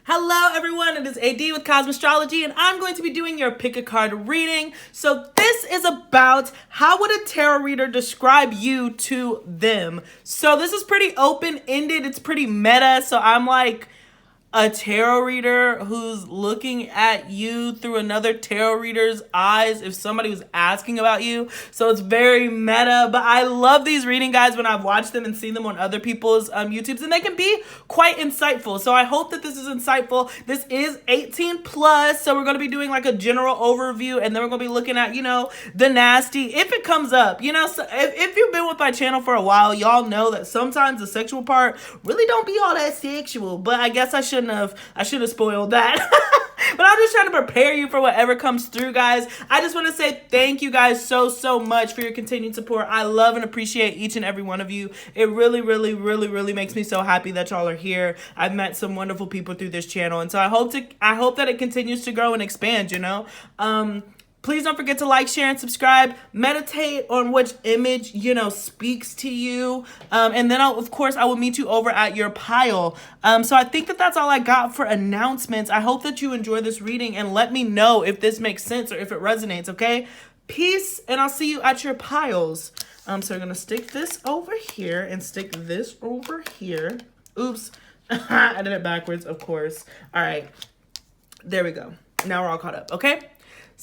Hello everyone, it is AD with Astrology, and I'm going to be doing your pick a card reading. So this is about how would a tarot reader describe you to them. So this is pretty open-ended, it's pretty meta, so I'm like a tarot reader who's looking at you through another tarot reader's eyes if somebody was asking about you. So it's very meta, but I love these reading guides when I've watched them and seen them on other people's YouTubes, and they can be quite insightful. So I hope that this is insightful. This is 18 plus, so we're going to be doing like a general overview, and then we're going to be looking at, you know, the nasty, if it comes up. You know, so if you've been with my channel for a while, y'all know that sometimes the sexual part really don't be all that sexual, but I guess I should have spoiled that. But I'm just trying to prepare you for whatever comes through, guys. I just want to say thank you guys so much for your continued support. I love and appreciate each and every one of you. It really makes me so happy that y'all are here. I've met some wonderful people through this channel, and so I hope that it continues to grow and expand, you know. Please don't forget to like, share, and subscribe. Meditate on which image, you know, speaks to you. And then, of course, I will meet you over at your pile. So I think that that's all I got for announcements. I hope that you enjoy this reading and let me know if this makes sense or if it resonates, okay? Peace, and I'll see you at your piles. So we're going to stick this over here and stick this over here. Oops. I did it backwards, of course. All right. There we go. Now we're all caught up, okay?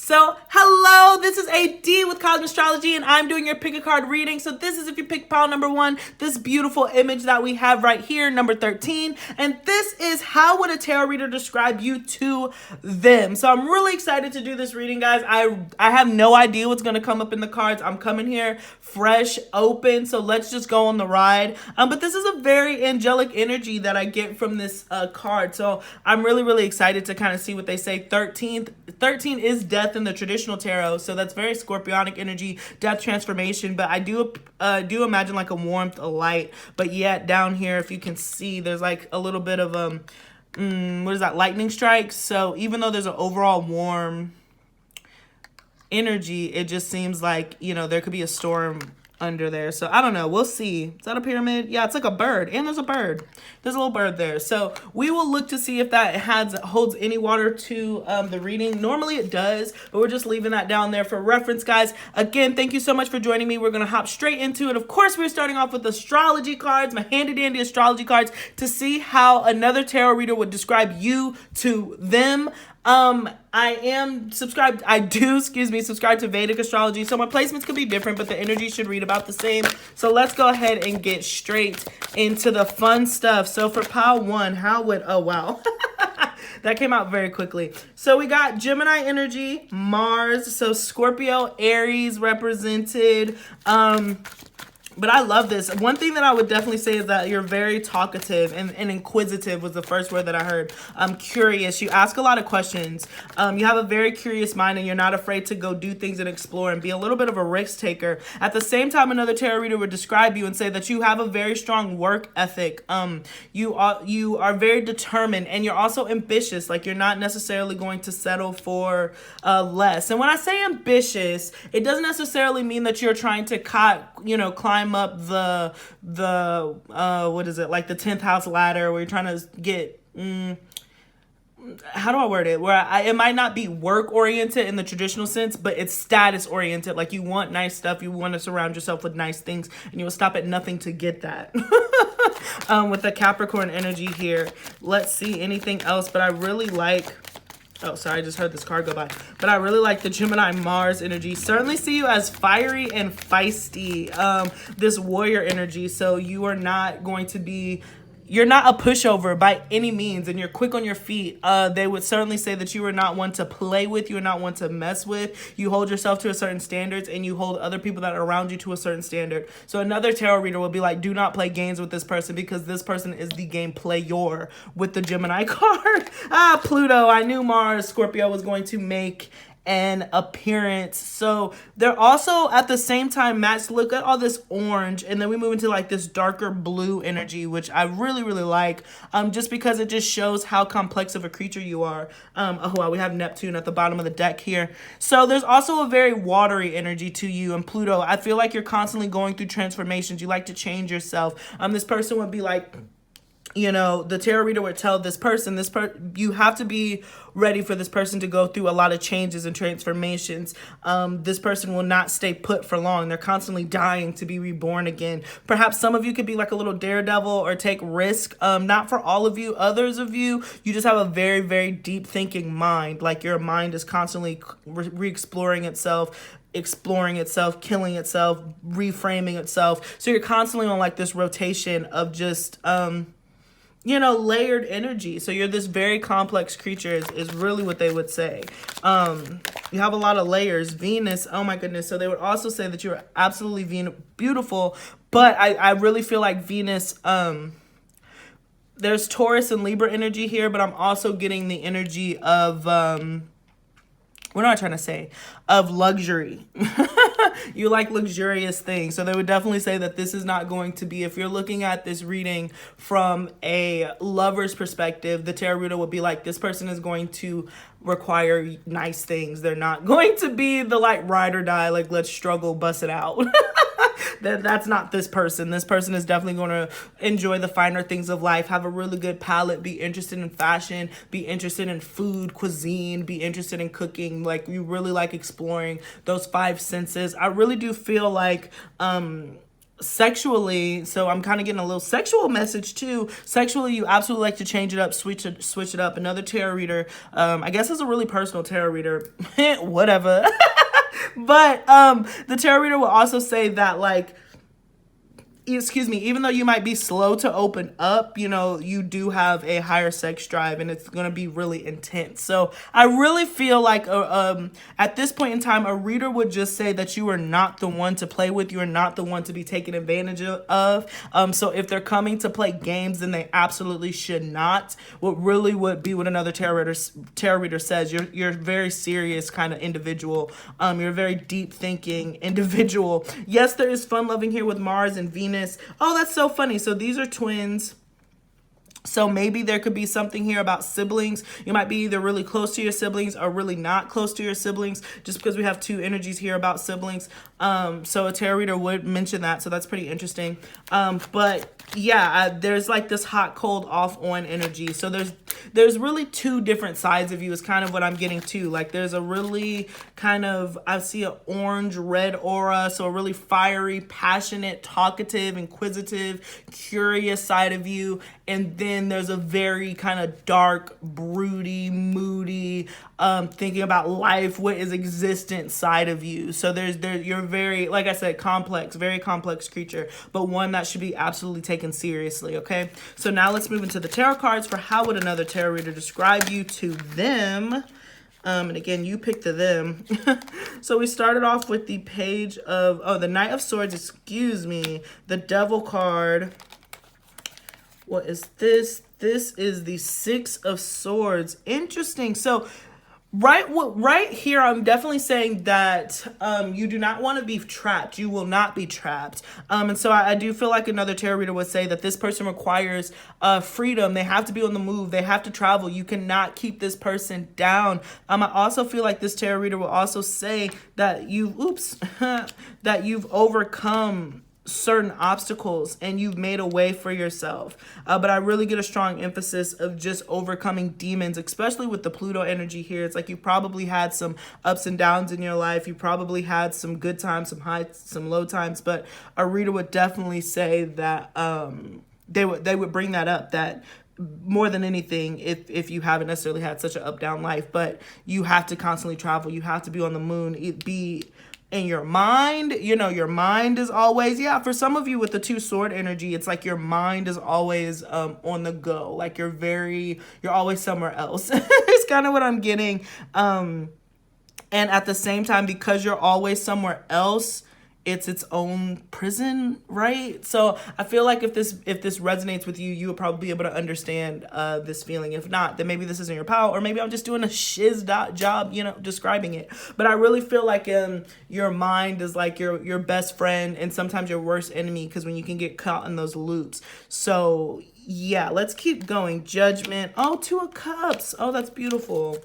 So, hello, this is AD with Astrology, and I'm doing your pick a card reading. So this is if you pick pile number 1, this beautiful image that we have right here, number 13. And this is how would a tarot reader describe you to them. So I'm really excited to do this reading, guys. I have no idea what's going to come up in the cards. I'm coming here fresh, open, so let's just go on the ride. But this is a very angelic energy that I get from this card. So I'm really excited to kind of see what they say. 13 is death in the traditional tarot, so that's very scorpionic energy, death, transformation, but I do imagine like a warmth, a light. But yet down here, if you can see, there's like a little bit of what is that, lightning strikes. So even though there's an overall warm energy, it just seems like, you know, there could be a storm under there. So I don't know, we'll see. Is that a pyramid? Yeah, it's like a bird, and there's a bird. There's a little bird there. So we will look to see if that holds any water to the reading. Normally it does, but we're just leaving that down there for reference, guys. Again, thank you so much for joining me. We're gonna hop straight into it. Of course, we're starting off with astrology cards, my handy dandy astrology cards, to see how another tarot reader would describe you to them. Subscribe to Vedic Astrology, so my placements could be different, but the energy should read about the same. So let's go ahead and get straight into the fun stuff. So for pile 1, oh wow. That came out very quickly. So we got Gemini energy, Mars, so Scorpio, Aries represented. But I love this. One thing that I would definitely say is that you're very talkative and inquisitive was the first word that I heard. Curious. You ask a lot of questions. You have a very curious mind, and you're not afraid to go do things and explore and be a little bit of a risk taker. At the same time, another tarot reader would describe you and say that you have a very strong work ethic. You are very determined, and you're also ambitious. Like, you're not necessarily going to settle for less. And when I say ambitious, it doesn't necessarily mean that you're trying to climb up the what is it, like the 10th house ladder, where you're trying to get how do I word it, where it might not be work oriented in the traditional sense, but it's status oriented. Like, you want nice stuff, you want to surround yourself with nice things, and you will stop at nothing to get that. With the Capricorn energy here, let's see anything else. But I really like, oh, sorry, I just heard this card go by. But I really like the Gemini Mars energy. Certainly see you as fiery and feisty. This warrior energy. So you are not going to be, you're not a pushover by any means, and you're quick on your feet. They would certainly say that you are not one to play with. You are not one to mess with. You hold yourself to a certain standards, and you hold other people that are around you to a certain standard. So another tarot reader will be like, do not play games with this person, because this person is the game player with the Gemini card. Pluto. I knew Mars, Scorpio was going to make an appearance. So they're also at the same time matched. Look at all this orange, and then we move into like this darker blue energy, which I really like, just because it just shows how complex of a creature you are. Oh wow, we have Neptune at the bottom of the deck here. So there's also a very watery energy to you. And Pluto, I feel like you're constantly going through transformations. You like to change yourself. This person would be like, you know, the tarot reader would tell this person, you have to be ready for this person to go through a lot of changes and transformations. This person will not stay put for long. They're constantly dying to be reborn again. Perhaps some of you could be like a little daredevil or take risk. Not for all of you. Others of you, you just have a very, very deep thinking mind. Like your mind is constantly re-exploring itself, killing itself, reframing itself. So you're constantly on like this rotation of just, you know, layered energy. So you're this very complex creature is really what they would say. You have a lot of layers. Venus, oh my goodness. So they would also say that you're absolutely beautiful, but I really feel like Venus, there's Taurus and Libra energy here, but I'm also getting the energy of, what am I trying to say? Of luxury. You like luxurious things. So they would definitely say that this is not going to be, if you're looking at this reading from a lover's perspective, the tarot reader would be like, this person is going to require nice things. They're not going to be the like ride or die, like let's struggle, bust it out. That's not this person. This person is definitely going to enjoy the finer things of life, have a really good palate, be interested in fashion, be interested in food, cuisine, be interested in cooking. Like you really like exploring those five senses. I really do feel like sexually, so I'm kind of getting a little sexual message too. Sexually, you absolutely like to change it up, switch it up. Another tarot reader, I guess it's a really personal tarot reader, whatever. But the tarot reader will also say that, like, excuse me, even though you might be slow to open up, you know, you do have a higher sex drive and it's going to be really intense. So I really feel like at this point in time, a reader would just say that you are not the one to play with. You are not the one to be taken advantage of. So if they're coming to play games, then they absolutely should not. What really would be what another tarot reader says, you're a very serious kind of individual. You're a very deep thinking individual. Yes, there is fun loving here with Mars and Venus. Oh, that's so funny. So these are twins. So maybe there could be something here about siblings. You might be either really close to your siblings or really not close to your siblings, just because we have two energies here about siblings. So a tarot reader would mention that. So that's pretty interesting. But yeah, there's like this hot, cold, off, on energy. So there's really two different sides of you is kind of what I'm getting to. Like there's a really kind of, I see an orange red aura. So a really fiery, passionate, talkative, inquisitive, curious side of you. And then there's a very kind of dark, broody, moody, thinking about life, what is existent side of you. So you're very, like I said, complex, very complex creature, but one that should be absolutely taken seriously, okay? So now let's move into the tarot cards for how would another tarot reader describe you to them. And again, you picked the them. So we started off with the page of, the Knight of Swords, excuse me, the Devil card. What is this? This is the Six of Swords. Interesting. So right here, I'm definitely saying that you do not want to be trapped. You will not be trapped. And so I do feel like another tarot reader would say that this person requires freedom. They have to be on the move. They have to travel. You cannot keep this person down. I also feel like this tarot reader will also say that that you've overcome certain obstacles and you've made a way for yourself. But I really get a strong emphasis of just overcoming demons, especially with the Pluto energy here. It's like you probably had some ups and downs in your life. You probably had some good times, some high, some low times, but a reader would definitely say that they would bring that up, that more than anything, if you haven't necessarily had such an up down life, but you have to constantly travel, you have to be on the moon, be in your mind, you know, your mind is always, for some of you with the two sword energy, it's like your mind is always on the go, like you're always somewhere else. It's kind of what I'm getting. And at the same time, because you're always somewhere else, it's its own prison, right? So I feel like if this resonates with you, you would probably be able to understand this feeling. If not, then maybe this isn't your power, or maybe I'm just doing a shiz job, you know, describing it. But I really feel like your mind is like your best friend and sometimes your worst enemy, because when you can get caught in those loops. So yeah, let's keep going. Judgment. Oh, Two of Cups. Oh, that's beautiful.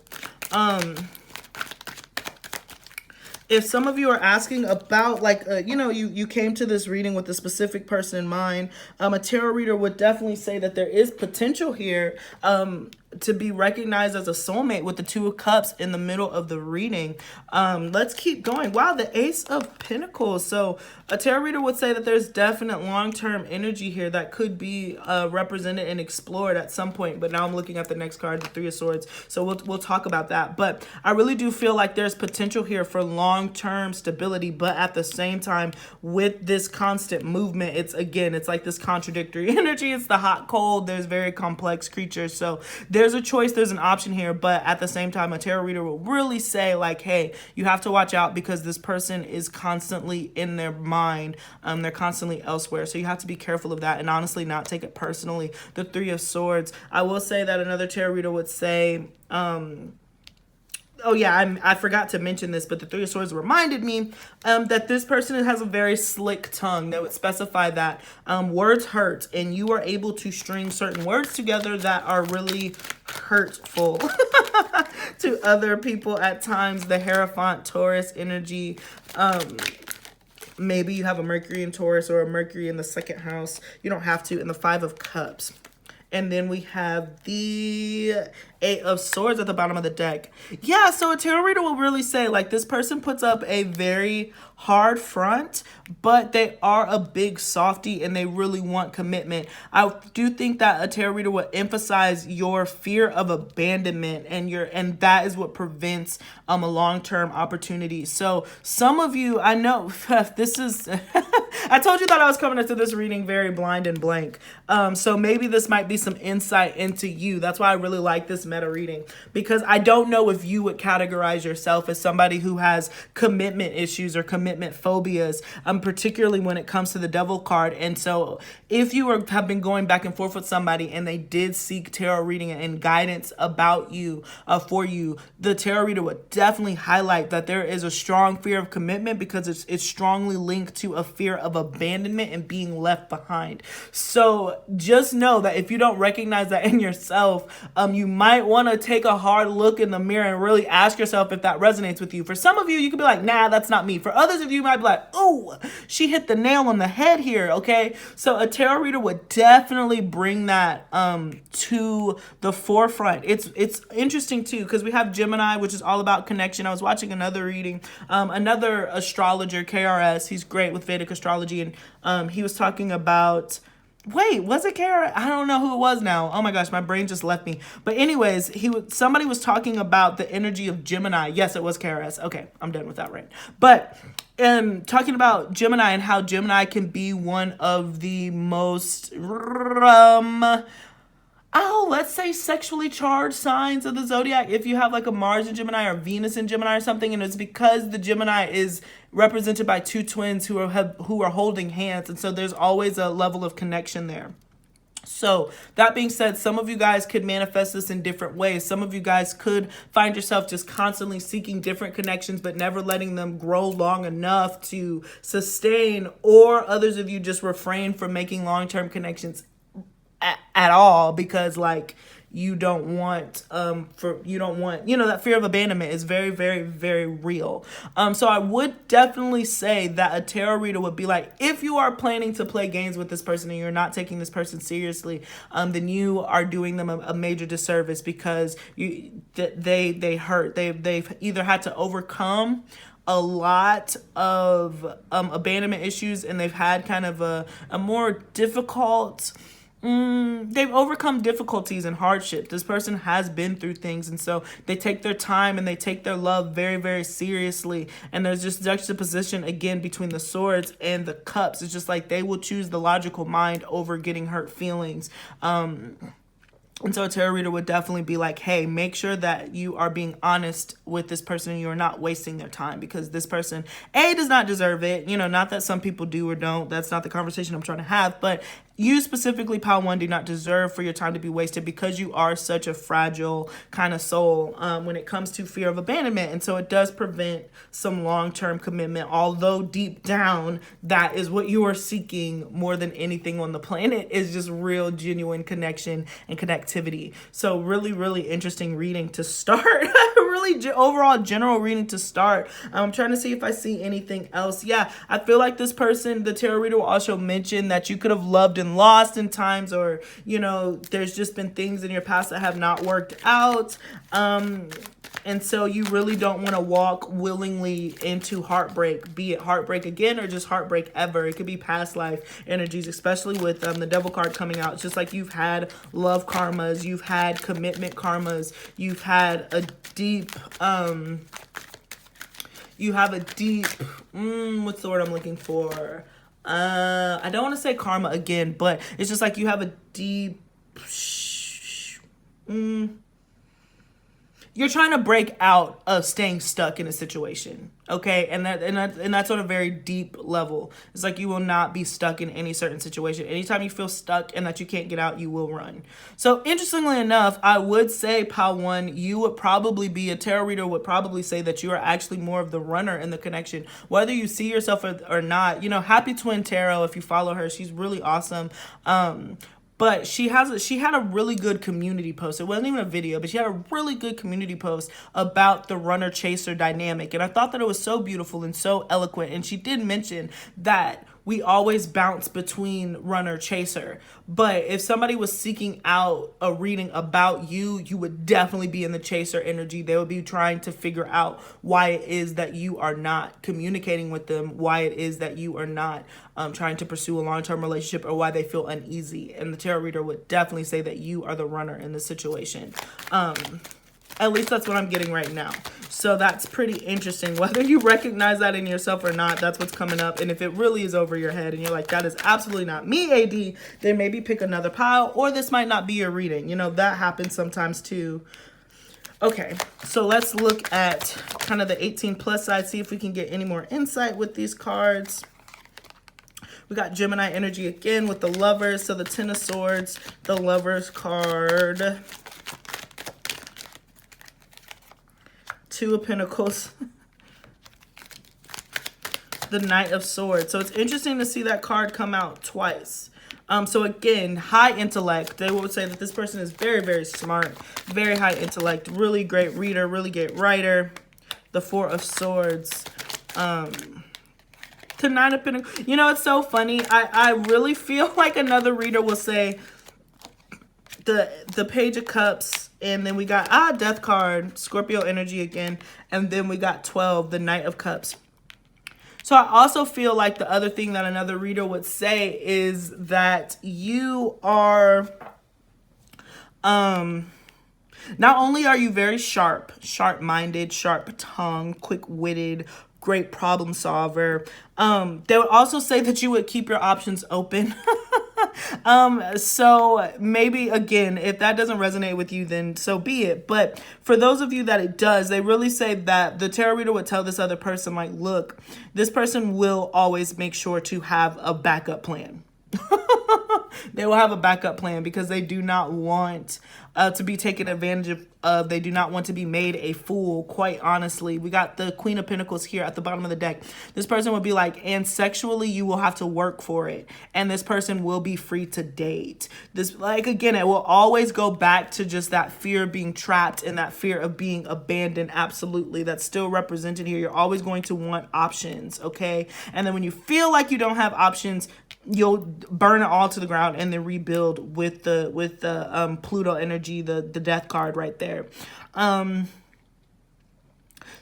if some of you are asking about, like, you know, you came to this reading with a specific person in mind, a tarot reader would definitely say that there is potential here to be recognized as a soulmate with the Two of Cups in the middle of the reading. Let's keep going. Wow, the Ace of Pentacles. So a tarot reader would say that there's definite long-term energy here that could be represented and explored at some point. But now I'm looking at the next card, the Three of Swords. So we'll talk about that. But I really do feel like there's potential here for long-term stability. But at the same time, with this constant movement, it's like this contradictory energy. It's the hot, cold. There's very complex creatures. So there's a choice, there's an option here, but at the same time, a tarot reader will really say, like, hey, you have to watch out because this person is constantly in their mind. They're constantly elsewhere. So you have to be careful of that and honestly not take it personally. The Three of Swords. I will say that another tarot reader would say, oh yeah, I forgot to mention this, but the Three of Swords reminded me that this person has a very slick tongue. That would specify that words hurt, and you are able to string certain words together that are really hurtful to other people at times. The Hierophant, Taurus energy. Maybe you have a Mercury in Taurus or a Mercury in the second house. You don't have to. And the Five of Cups. And then we have the Eight of Swords at the bottom of the deck. Yeah, so a tarot reader will really say, like, this person puts up a very hard front, but they are a big softie and they really want commitment. I do think that a tarot reader will emphasize your fear of abandonment and that is what prevents a long-term opportunity. So some of you, I know this is I told you that I was coming into this reading very blind and blank. So maybe this might be some insight into you. That's why I really like this meta reading, because I don't know if you would categorize yourself as somebody who has commitment issues or commitment phobias, particularly when it comes to the Devil card. And so if you have been going back and forth with somebody and they did seek tarot reading and guidance about you, for you, the tarot reader would definitely highlight that there is a strong fear of commitment because it's strongly linked to a fear of abandonment and being left behind. So just know that if you don't recognize that in yourself, you might want to take a hard look in the mirror and really ask yourself if that resonates with you. For some of you, you could be like, nah, that's not me. For others of you, might be like, oh, she hit the nail on the head here. Okay, so a tarot reader would definitely bring that to the forefront. It's interesting too, because we have Gemini, which is all about connection. I was watching another reading, another astrologer, KRS. He's great with Vedic astrology, and he was talking about, wait, was it Kara? I don't know who it was now. Oh my gosh, my brain just left me. But anyways, somebody was talking about the energy of Gemini. Yes, it was Kara's. Okay, I'm done with that, right? But talking about Gemini and how Gemini can be one of the most let's say sexually charged signs of the zodiac. If you have like a Mars in Gemini or Venus in Gemini or something, and it's because the Gemini is represented by two twins who are holding hands, and so there's always a level of connection there. So that being said, some of you guys could manifest this in different ways. Some of you guys could find yourself just constantly seeking different connections, but never letting them grow long enough to sustain, or others of you just refrain from making long-term connections at all because, like, you don't want, that fear of abandonment is very, very, very real. So I would definitely say that a tarot reader would be like, if you are planning to play games with this person and you're not taking this person seriously, then you are doing them a major disservice, because they hurt. They've either had to overcome a lot of abandonment issues, and they've had kind of a more difficult, they've overcome difficulties and hardship. This person has been through things, and so they take their time and they take their love very, very seriously. And there's just juxtaposition again between the Swords and the Cups. It's just like they will choose the logical mind over getting hurt feelings. And so a tarot reader would definitely be like, hey, make sure that you are being honest with this person and you're not wasting their time, because this person, A, does not deserve it. Not that some people do or don't. That's not the conversation I'm trying to have. But you specifically, Pile 1, do not deserve for your time to be wasted, because you are such a fragile kind of soul when it comes to fear of abandonment. And so it does prevent some long-term commitment, although deep down, that is what you are seeking more than anything on the planet, is just real, genuine connection and connectivity. So really, really interesting reading to start. really overall general reading to start. I'm trying to see if I see anything else. Yeah, I feel like this person, the tarot reader, will also mention that you could have loved and lost in times, or, you know, there's just been things in your past that have not worked out. And so you really don't want to walk willingly into heartbreak, be it heartbreak again or just heartbreak ever. It could be past life energies, especially with the Devil card coming out. It's just like you've had love karmas, you've had commitment karmas, you've had a deep, what's the word I'm looking for? I don't want to say karma again, but it's just like you have a deep, you're trying to break out of staying stuck in a situation, okay? And that's on a very deep level. It's like you will not be stuck in any certain situation. Anytime you feel stuck and that you can't get out, you will run. So interestingly enough, I would say, Pile 1, you would probably be, a tarot reader would probably say that you are actually more of the runner in the connection, whether you see yourself or not. You know, Happy Twin Tarot, if you follow her, she's really awesome. But she had a really good community post. It wasn't even a video, but she had a really good community post about the runner-chaser dynamic. And I thought that it was so beautiful and so eloquent. And she did mention that we always bounce between runner-chaser. But if somebody was seeking out a reading about you, you would definitely be in the chaser energy. They would be trying to figure out why it is that you are not communicating with them, why it is that you are not trying to pursue a long-term relationship, or why they feel uneasy. And the tarot reader would definitely say that you are the runner in the situation. At least that's what I'm getting right now. So that's pretty interesting. Whether you recognize that in yourself or not, that's what's coming up. And if it really is over your head and you're like, that is absolutely not me, AD, then maybe pick another pile, or this might not be your reading. You know, that happens sometimes too. Okay, so let's look at kind of the 18 plus side, see if we can get any more insight with these cards. We got Gemini energy again with the Lovers. So the Ten of Swords, the Lovers card. Two of Pentacles, the Knight of Swords. So it's interesting to see that card come out twice. So again, high intellect. They would say that this person is very, very smart, very high intellect, really great reader, really great writer. The Four of Swords. The Nine of Pentacles. You know, it's so funny. I really feel like another reader will say the Page of Cups. And then we got, Death card, Scorpio energy again. And then we got 12, the Knight of Cups. So I also feel like the other thing that another reader would say is that you are, not only are you very sharp-minded, sharp-tongued, quick-witted, great problem solver, they would also say that you would keep your options open. So maybe, again, if that doesn't resonate with you, then so be it. But for those of you that it does, they really say that the tarot reader would tell this other person, like, look, this person will always make sure to have a backup plan. They will have a backup plan because they do not want to be taken advantage of. They do not want to be made a fool, quite honestly. We got the Queen of Pentacles here at the bottom of the deck. This person would be like, and sexually, you will have to work for it. And this person will be free to date. This, like, again, it will always go back to just that fear of being trapped and that fear of being abandoned. Absolutely. That's still represented here. You're always going to want options, okay? And then when you feel like you don't have options, you'll burn it all to the ground and then rebuild with the Pluto energy, the Death card right there.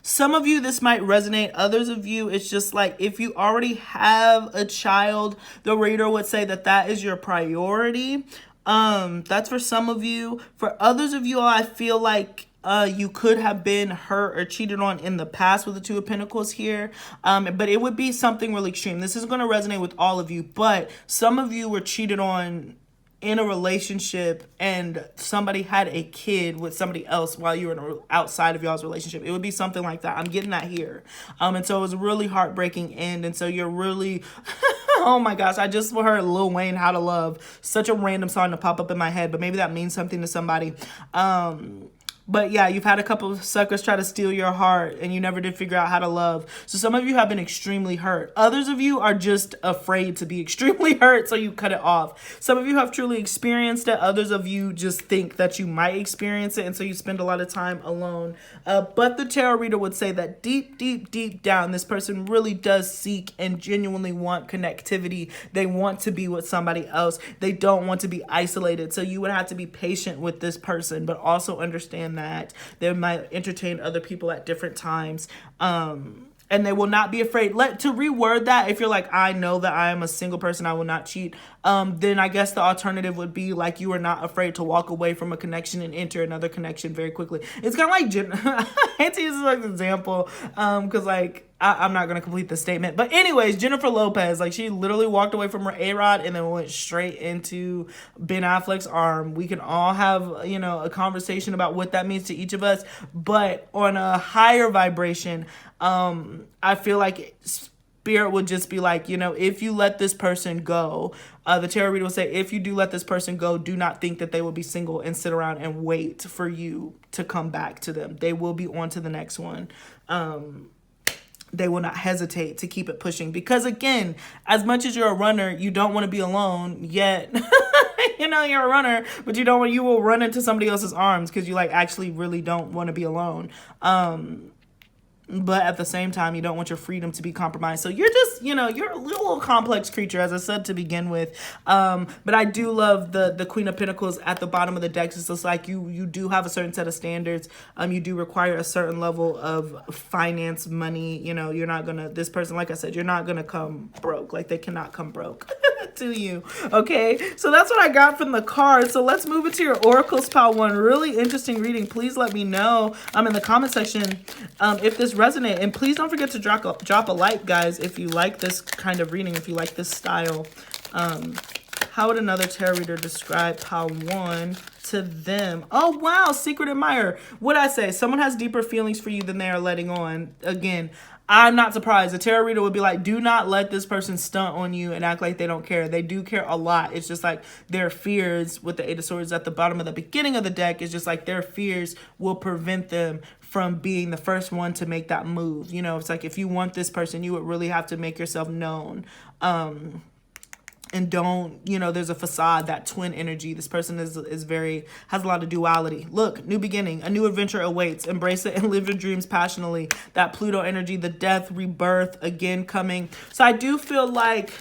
Some of you, this might resonate. Others of you, it's just like, if you already have a child, the reader would say that that is your priority. That's for some of you. For others of you, I feel like you could have been hurt or cheated on in the past with the Two of Pentacles here. But it would be something really extreme. This is going to resonate with all of you, but some of you were cheated on in a relationship and somebody had a kid with somebody else while you were outside of y'all's relationship. It would be something like that. I'm getting that here. And so it was a really heartbreaking end. And so you're really, oh my gosh, I just heard Lil Wayne, How to Love. Such a random song to pop up in my head, but maybe that means something to somebody. But yeah, you've had a couple of suckers try to steal your heart and you never did figure out how to love. So some of you have been extremely hurt. Others of you are just afraid to be extremely hurt, so you cut it off. Some of you have truly experienced it. Others of you just think that you might experience it, and so you spend a lot of time alone. But the tarot reader would say that deep, deep, deep down, this person really does seek and genuinely want connectivity. They want to be with somebody else. They don't want to be isolated. So you would have to be patient with this person, but also understand that they might entertain other people at different times. And they will not be afraid. To reword that, if you're like, I know that I am a single person, I will not cheat, then I guess the alternative would be like, you are not afraid to walk away from a connection and enter another connection very quickly. It's kind of like, I hate to use this as an example, because like, I'm not going to complete the statement. But anyways, Jennifer Lopez, like she literally walked away from her A-Rod and then went straight into Ben Affleck's arm. We can all have, you know, a conversation about what that means to each of us. But on a higher vibration, I feel like Spirit would just be like, you know, if you let this person go, the tarot reader will say, if you do let this person go, do not think that they will be single and sit around and wait for you to come back to them. They will be on to the next one. They will not hesitate to keep it pushing, because again, as much as you're a runner, you don't want to be alone, yet you know you're a runner, but you will run into somebody else's arms because you like actually really don't want to be alone. But at the same time, you don't want your freedom to be compromised. So you're just, you know, you're a little complex creature, as I said to begin with. But I do love the Queen of Pentacles at the bottom of the deck. It's just like you do have a certain set of standards. You do require a certain level of finance, money. You know, you're not gonna, this person, like I said, you're not gonna come broke. Like they cannot come broke to you. Okay, so that's what I got from the card. So let's move into your oracles, pile one. Really interesting reading. Please let me know in the comment section if this resonate, and please don't forget to drop a like, guys, if you like this kind of reading, if you like this style. How would another tarot reader describe pile one to them? Oh wow, secret admirer. What I say, someone has deeper feelings for you than they are letting on. Again, I'm not surprised. The tarot reader would be like, do not let this person stunt on you and act like they don't care. They do care a lot. It's just like their fears with the Eight of Swords at the bottom of the beginning of the deck is just like their fears will prevent them from being the first one to make that move. You know, it's like if you want this person, you would really have to make yourself known. And don't, you know, there's a facade, that twin energy. This person is very, has a lot of duality. Look, new beginning, a new adventure awaits. Embrace it and live your dreams passionately. That Pluto energy, the death, rebirth, again coming. So I do feel like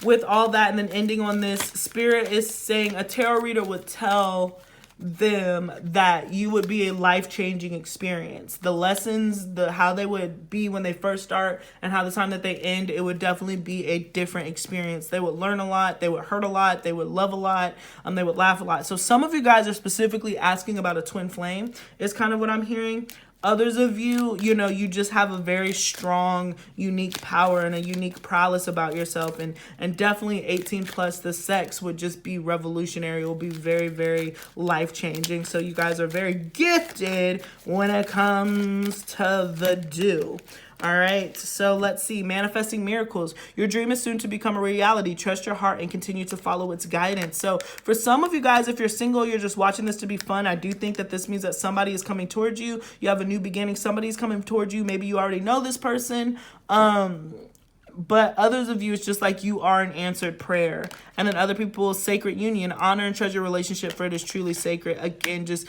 with all that, and then ending on this, Spirit is saying a tarot reader would tell them that you would be a life-changing experience. The lessons, how they would be when they first start and how the time that they end, it would definitely be a different experience. They would learn a lot, they would hurt a lot, they would love a lot, they would laugh a lot. So some of you guys are specifically asking about a twin flame, is kind of what I'm hearing. Others of you, you know, you just have a very strong, unique power and a unique prowess about yourself. And definitely 18 plus, the sex would just be revolutionary. It will be very, very life-changing. So you guys are very gifted when it comes to the do. All right, so let's see. Manifesting miracles. Your dream is soon to become a reality. Trust your heart and continue to follow its guidance. So for some of you guys, if you're single, you're just watching this to be fun, I do think that this means that somebody is coming towards you. You have a new beginning. Somebody's coming towards you. Maybe you already know this person. But others of you, it's just like you are an answered prayer. And then other people, sacred union. Honor and treasure relationship, for it is truly sacred. Again, just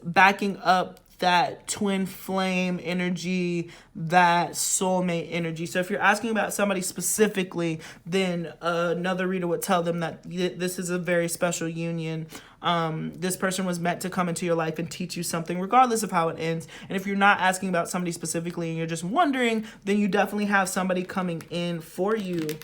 backing up that twin flame energy, that soulmate energy. So if you're asking about somebody specifically, then another reader would tell them that this is a very special union. This person was meant to come into your life and teach you something regardless of how it ends. And if you're not asking about somebody specifically and you're just wondering, then you definitely have somebody coming in for you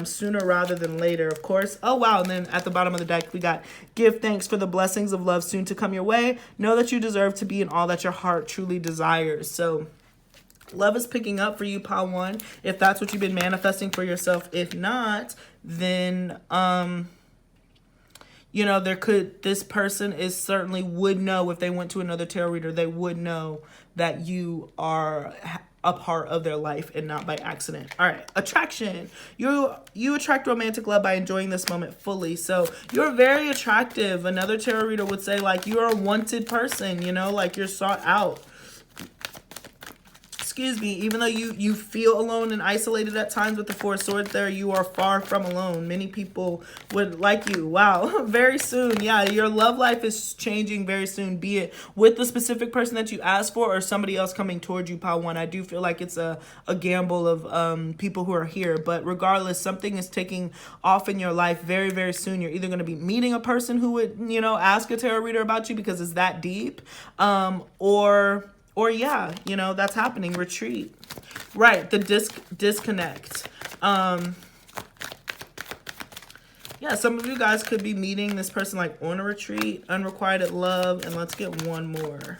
sooner rather than later, of course. Oh wow, and then at the bottom of the deck we got, give thanks for the blessings of love soon to come your way. Know that you deserve to be in all that your heart truly desires. So love is picking up for you, pile one, if that's what you've been manifesting for yourself. If not, then you know, this person is certainly would know, if they went to another tarot reader, they would know that you are a part of their life and not by accident. All right, attraction. You attract romantic love by enjoying this moment fully. So you're very attractive. Another tarot reader would say, like, you're a wanted person, you know, like you're sought out. Excuse me, even though you feel alone and isolated at times with the Four of Swords there, you are far from alone. Many people would like you. Wow, very soon. Yeah, your love life is changing very soon, be it with the specific person that you asked for or somebody else coming towards you, pile one. I do feel like it's a gamble of people who are here, but regardless, something is taking off in your life very, very soon. You're either going to be meeting a person who would, you know, ask a tarot reader about you because it's that deep, or yeah, you know, that's happening. Retreat. Right, the disconnect. Yeah, some of you guys could be meeting this person like on a retreat, unrequited love, and let's get one more.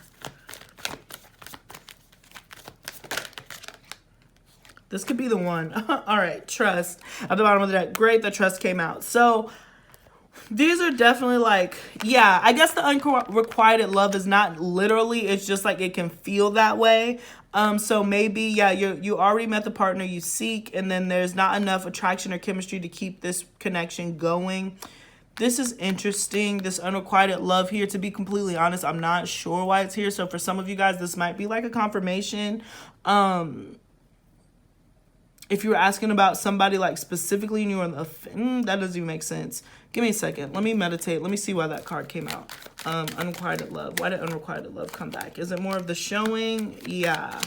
This could be the one. All right, trust. At the bottom of the deck. Great, the trust came out. So these are definitely like, yeah, I guess the unrequited love is not literally, it's just like it can feel that way. So maybe, yeah, you already met the partner you seek, and then there's not enough attraction or chemistry to keep this connection going. This is interesting, this unrequited love here. To be completely honest, I'm not sure why it's here. So for some of you guys, this might be like a confirmation. If you were asking about somebody like specifically and you were in the, that doesn't even make sense. Give me a second. Let me meditate. Let me see why that card came out. Unrequited love. Why did unrequited love come back? Is it more of the showing? Yeah.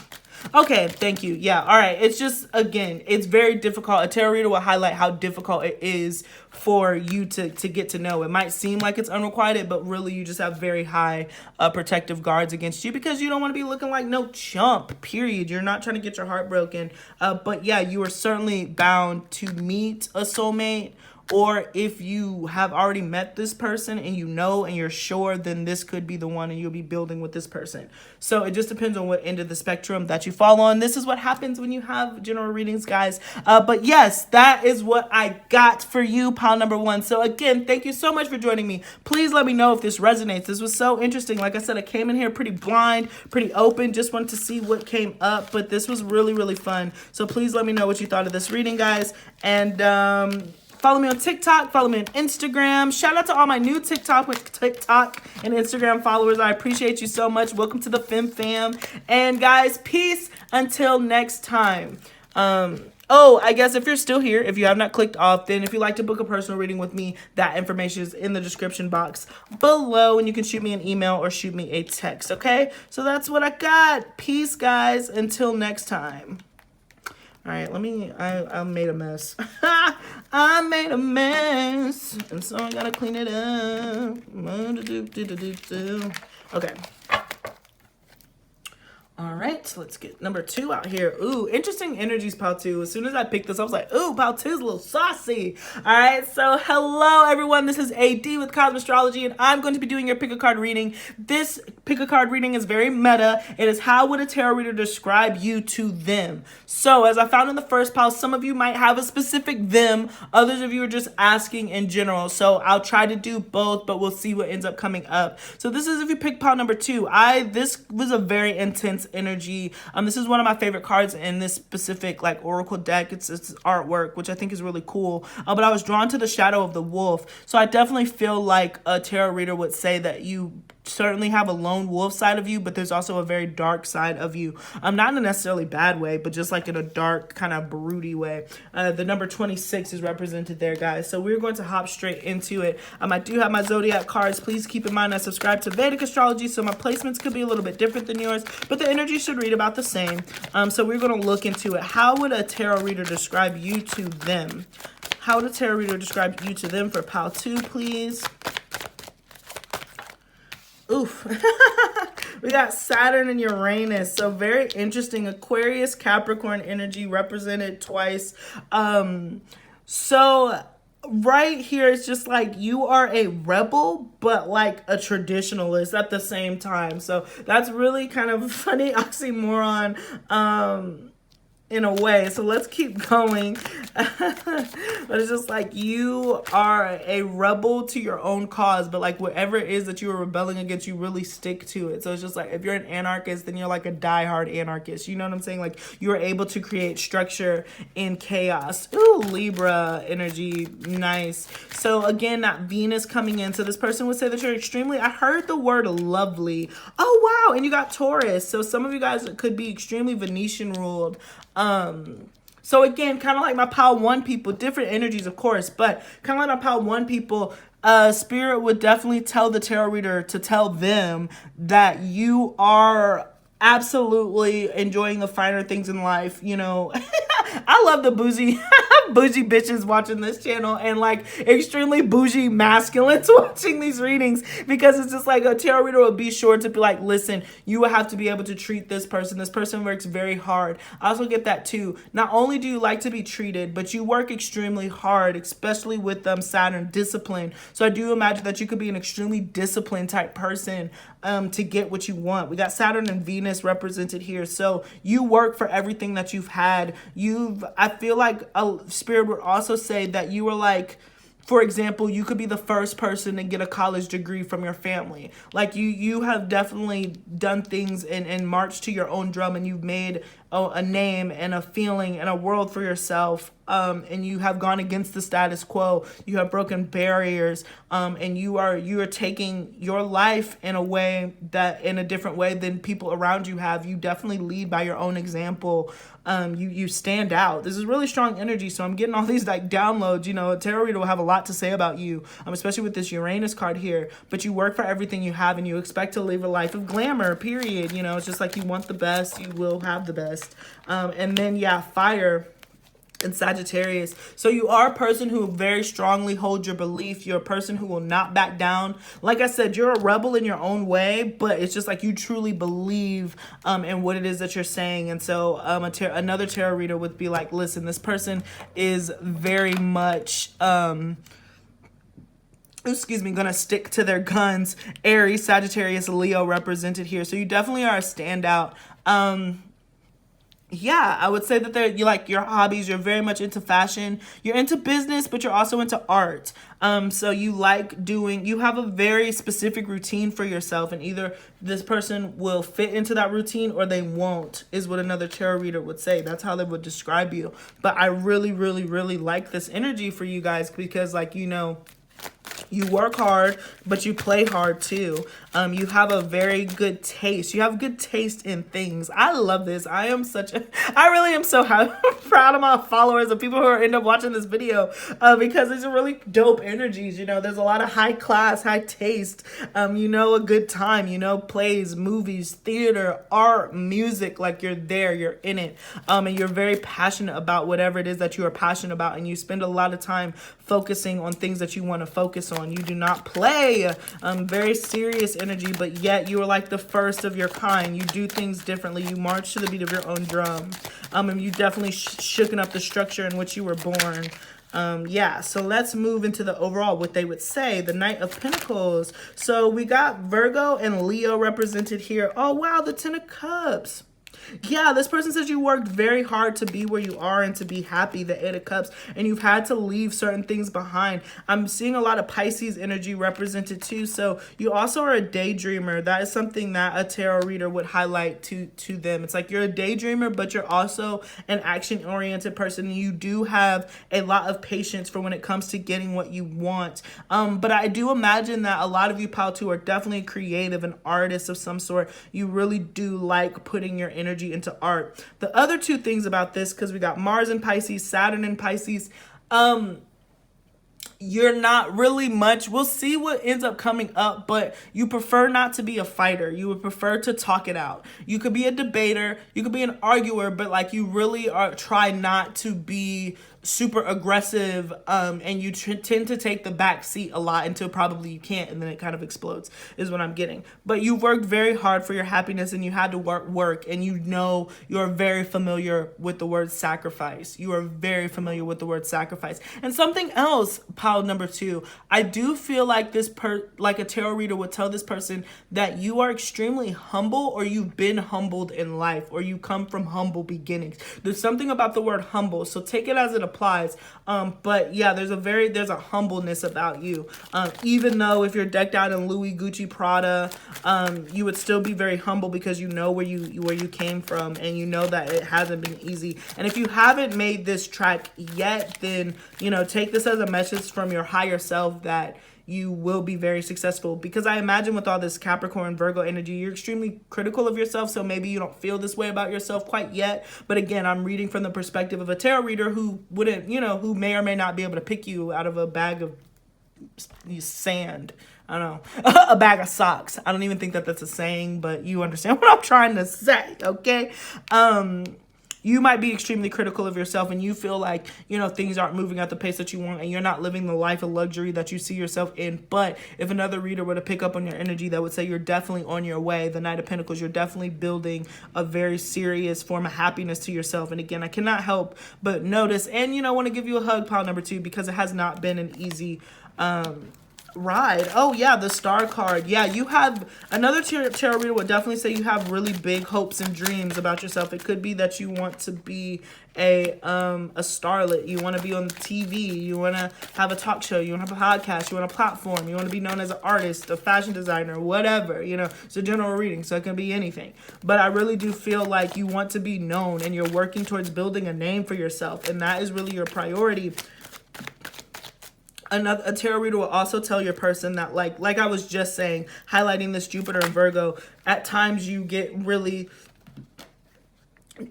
Okay, thank you. Yeah, all right. It's just, again, it's very difficult. A tarot reader will highlight how difficult it is for you to get to know. It might seem like it's unrequited, but really you just have very high protective guards against you because you don't want to be looking like no chump, period. You're not trying to get your heart broken. But yeah, you are certainly bound to meet a soulmate. Or if you have already met this person and you know and you're sure, then this could be the one and you'll be building with this person. So it just depends on what end of the spectrum that you fall on. This is what happens when you have general readings, guys. But yes, that is what I got for you, pile number one. So again, thank you so much for joining me. Please let me know if this resonates. This was so interesting. Like I said, I came in here pretty blind, pretty open, just wanted to see what came up. But this was really, really fun. So please let me know what you thought of this reading, guys. And follow me on TikTok. Follow me on Instagram. Shout out to all my new TikTok and Instagram followers. I appreciate you so much. Welcome to the Fem Fam. And guys, peace until next time. Oh, I guess if you're still here, if you have not clicked off, then if you'd like to book a personal reading with me, that information is in the description box below. And you can shoot me an email or shoot me a text, okay? So that's what I got. Peace, guys. Until next time. All right, I made a mess. I made a mess, and so I gotta clean it up. Okay. All right, let's get number 2 out here. Ooh, interesting energies, pile 2. As soon as I picked this, I was like, ooh, pile 2 is a little saucy. All right, so hello, everyone. This is AD with Astrology, and I'm going to be doing your pick a card reading. This pick a card reading is very meta. It is how would a tarot reader describe you to them. So as I found in the first pile, some of you might have a specific them. Others of you are just asking in general. So I'll try to do both, but we'll see what ends up coming up. So this is if you pick pile number 2. This was a very intense energy. This is one of my favorite cards in this specific like oracle deck. It's artwork, which I think is really cool. But I was drawn to the shadow of the wolf. So I definitely feel like a tarot reader would say that you certainly have a lone wolf side of you, but there's also a very dark side of you. Not in a necessarily bad way, but just like in a dark kind of broody way. The number 26 is represented there, guys. So we're going to hop straight into it. I do have my Zodiac cards. Please keep in mind I subscribe to Vedic Astrology, so my placements could be a little bit different than yours, but the energy should read about the same. So we're going to look into it. How would a tarot reader describe you to them? How would a tarot reader describe you to them for pile 2, please? Oof. We got Saturn and Uranus. So very interesting. Aquarius, Capricorn energy represented twice. So right here, it's just like you are a rebel, but like a traditionalist at the same time. So that's really kind of a funny oxymoron. in a way. So let's keep going. But it's just like you are a rebel to your own cause, but like whatever it is that you are rebelling against, you really stick to it. So it's just like if you're an anarchist, then you're like a diehard anarchist. You know what I'm saying? Like you're able to create structure in chaos. Ooh, Libra energy, nice. So again, that Venus coming in. So this person would say that you're extremely, I heard the word lovely. Oh wow, and you got Taurus. So some of you guys could be extremely Venetian ruled. So again, kind of like my Pile 1 people, different energies, of course, but kind of like my Pile 1 people, Spirit would definitely tell the tarot reader to tell them that you are absolutely enjoying the finer things in life. You know, I love the bougie bougie bitches watching this channel and like extremely bougie masculines watching these readings, because it's just like a tarot reader will be sure to be like, listen, you will have to be able to treat this person. This person works very hard. I also get that too. Not only do you like to be treated, but you work extremely hard, especially with Saturn discipline. So I do imagine that you could be an extremely disciplined type person to get what you want. We got Saturn and Venus represented here. So you work for everything that you've had. I feel like a Spirit would also say that you were like, for example, you could be the first person to get a college degree from your family. Like you have definitely done things and marched to your own drum, and you've made a name and a feeling and a world for yourself. And you have gone against the status quo. You have broken barriers, and you are taking your life in a different way than people around you have. You definitely lead by your own example. You stand out. This is really strong energy. So I'm getting all these like downloads. You know, a tarot reader will have a lot to say about you, especially with this Uranus card here. But you work for everything you have, and you expect to live a life of glamour. Period. You know, it's just like you want the best. You will have the best. And then yeah, fire and Sagittarius. So you are a person who very strongly holds your belief. You're a person who will not back down. Like I said, you're a rebel in your own way, but it's just like you truly believe in what it is that you're saying. And so another tarot reader would be like, listen, this person is very much gonna stick to their guns. Aries, Sagittarius, Leo represented here. So you definitely are a standout. Yeah, I would say that you like your hobbies. You're very much into fashion. You're into business, but you're also into art. So you have a very specific routine for yourself, and either this person will fit into that routine or they won't, is what another tarot reader would say. That's how they would describe you. But I really, really, really like this energy for you guys, because like, you know, you work hard, but you play hard too. You have a very good taste. You have good taste in things. I love this. I really am so proud of my followers and people who end up watching this video, because these are really dope energies. You know, there's a lot of high class, high taste, you know, a good time, you know, plays, movies, theater, art, music, like you're there, you're in it. And you're very passionate about whatever it is that you are passionate about, and you spend a lot of time focusing on things that you want to focus on. You do not play. Very serious energy, but yet you are like the first of your kind. You do things differently. You march to the beat of your own drum. And you definitely shooken up the structure in which you were born. Yeah, so let's move into the overall, what they would say, the Knight of Pentacles. So we got Virgo and Leo represented here. Oh, wow, the Ten of Cups. Yeah, this person says you worked very hard to be where you are and to be happy, the Eight of Cups, and you've had to leave certain things behind. I'm seeing a lot of Pisces energy represented too. So you also are a daydreamer. That is something that a tarot reader would highlight to them. It's like you're a daydreamer, but you're also an action-oriented person. You do have a lot of patience for when it comes to getting what you want. But I do imagine that a lot of you, Pile 2, are definitely creative, an artist of some sort. You really do like putting your energy into art. The other two things about this, because we got Mars in Pisces, Saturn in Pisces, you're not really much. We'll see what ends up coming up, but you prefer not to be a fighter. You would prefer to talk it out. You could be a debater, you could be an arguer, but like you really try not to be super aggressive, and you tend to take the back seat a lot until probably you can't, and then it kind of explodes, is what I'm getting. But you worked very hard for your happiness, and you had to work, and you know you're very familiar with the word sacrifice. You are very familiar with the word sacrifice. And something else, pile number 2, I do feel like like a tarot reader would tell this person that you are extremely humble, or you've been humbled in life, or you come from humble beginnings. There's something about the word humble, so take it as it applies. But yeah, there's a humbleness about you. Even though if you're decked out in Louis, Gucci, Prada, you would still be very humble, because you know where you came from, and you know that it hasn't been easy. And if you haven't made this track yet, then take this as a message from your higher self that you will be very successful. Because I imagine with all this Capricorn, Virgo energy, you're extremely critical of yourself. So maybe you don't feel this way about yourself quite yet. But again, I'm reading from the perspective of a tarot reader who wouldn't, who may or may not be able to pick you out of a bag of sand. I don't know, a bag of socks. I don't even think that that's a saying, but you understand what I'm trying to say, okay? You might be extremely critical of yourself, and you feel like, things aren't moving at the pace that you want, and you're not living the life of luxury that you see yourself in. But if another reader were to pick up on your energy, that would say you're definitely on your way. The Knight of Pentacles, you're definitely building a very serious form of happiness to yourself. And again, I cannot help but notice, and, want to give you a hug, pile number 2, because it has not been an easy ride. Oh yeah, the Star card. Yeah, you have another tarot reader would definitely say you have really big hopes and dreams about yourself. It could be that you want to be a starlet. You want to be on TV. You want to have a talk show. You want to have a podcast. You want a platform. You want to be known as an artist, a fashion designer, whatever. It's a general reading, so it can be anything. But I really do feel like you want to be known, and you're working towards building a name for yourself, and that is really your priority. A tarot reader will also tell your person that, like I was just saying, highlighting this Jupiter and Virgo, at times you get really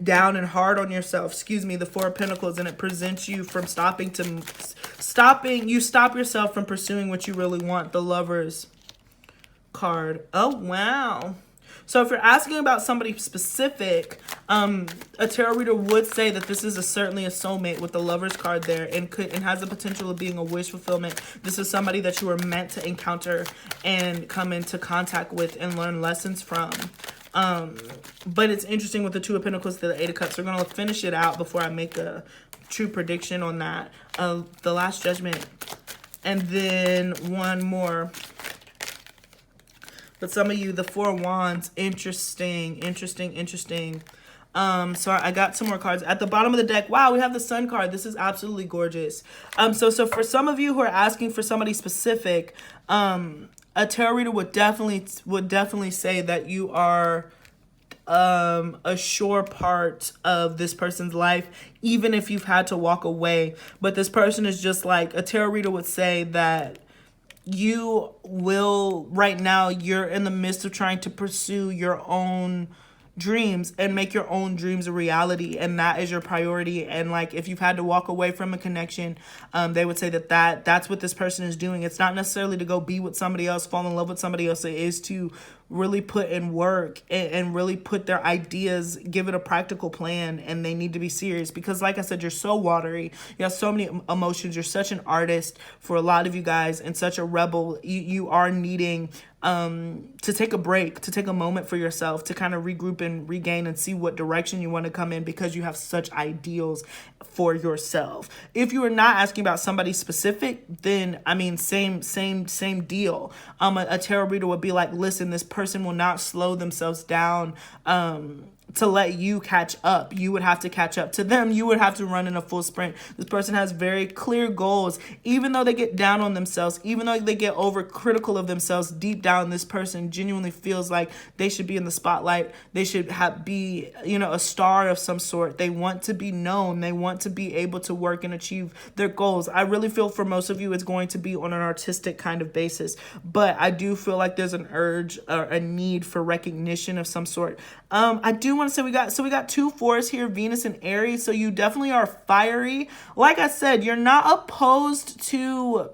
down and hard on yourself. The Four of Pentacles, and it presents you from you stop yourself from pursuing what you really want. The Lovers card. Oh, wow. So if you're asking about somebody specific, a tarot reader would say that this is certainly a soulmate with the Lovers card there, and has the potential of being a wish fulfillment. This is somebody that you were meant to encounter and come into contact with and learn lessons from. But it's interesting with the Two of Pentacles to the Eight of Cups. We're going to finish it out before I make a true prediction on that. The Last Judgment, and then one more. But some of you, the Four of Wands, interesting. So I got some more cards at the bottom of the deck. Wow, we have the Sun card. This is absolutely gorgeous. So for some of you who are asking for somebody specific, a tarot reader would definitely say that you are a sure part of this person's life, even if you've had to walk away. But this person is just like, a tarot reader would say that you will, right now, you're in the midst of trying to pursue your own dreams and make your own dreams a reality, and that is your priority. And like, if you've had to walk away from a connection, they would say that's what this person is doing. It's not necessarily to go be with somebody else, fall in love with somebody else. It is to really put in work and really put their ideas, give it a practical plan, and they need to be serious. Because like I said, you're so watery, you have so many emotions, you're such an artist for a lot of you guys, and such a rebel. You are needing to take a break, to take a moment for yourself, to kind of regroup and regain and see what direction you want to come in, because you have such ideals for yourself. If you are not asking about somebody specific, then I mean, same deal. A tarot reader would be like, listen, this person will not slow themselves down to let you catch up. You would have to catch up to them. You would have to run in a full sprint. This person has very clear goals. Even though they get down on themselves, even though they get overcritical of themselves, deep down, this person genuinely feels like they should be in the spotlight. They should be, a star of some sort. They want to be known. They want to be able to work and achieve their goals. I really feel for most of you, it's going to be on an artistic kind of basis. But I do feel like there's an urge or a need for recognition of some sort. I do want to say we got two fours here, Venus and Aries. So you definitely are fiery. Like I said, you're not opposed to,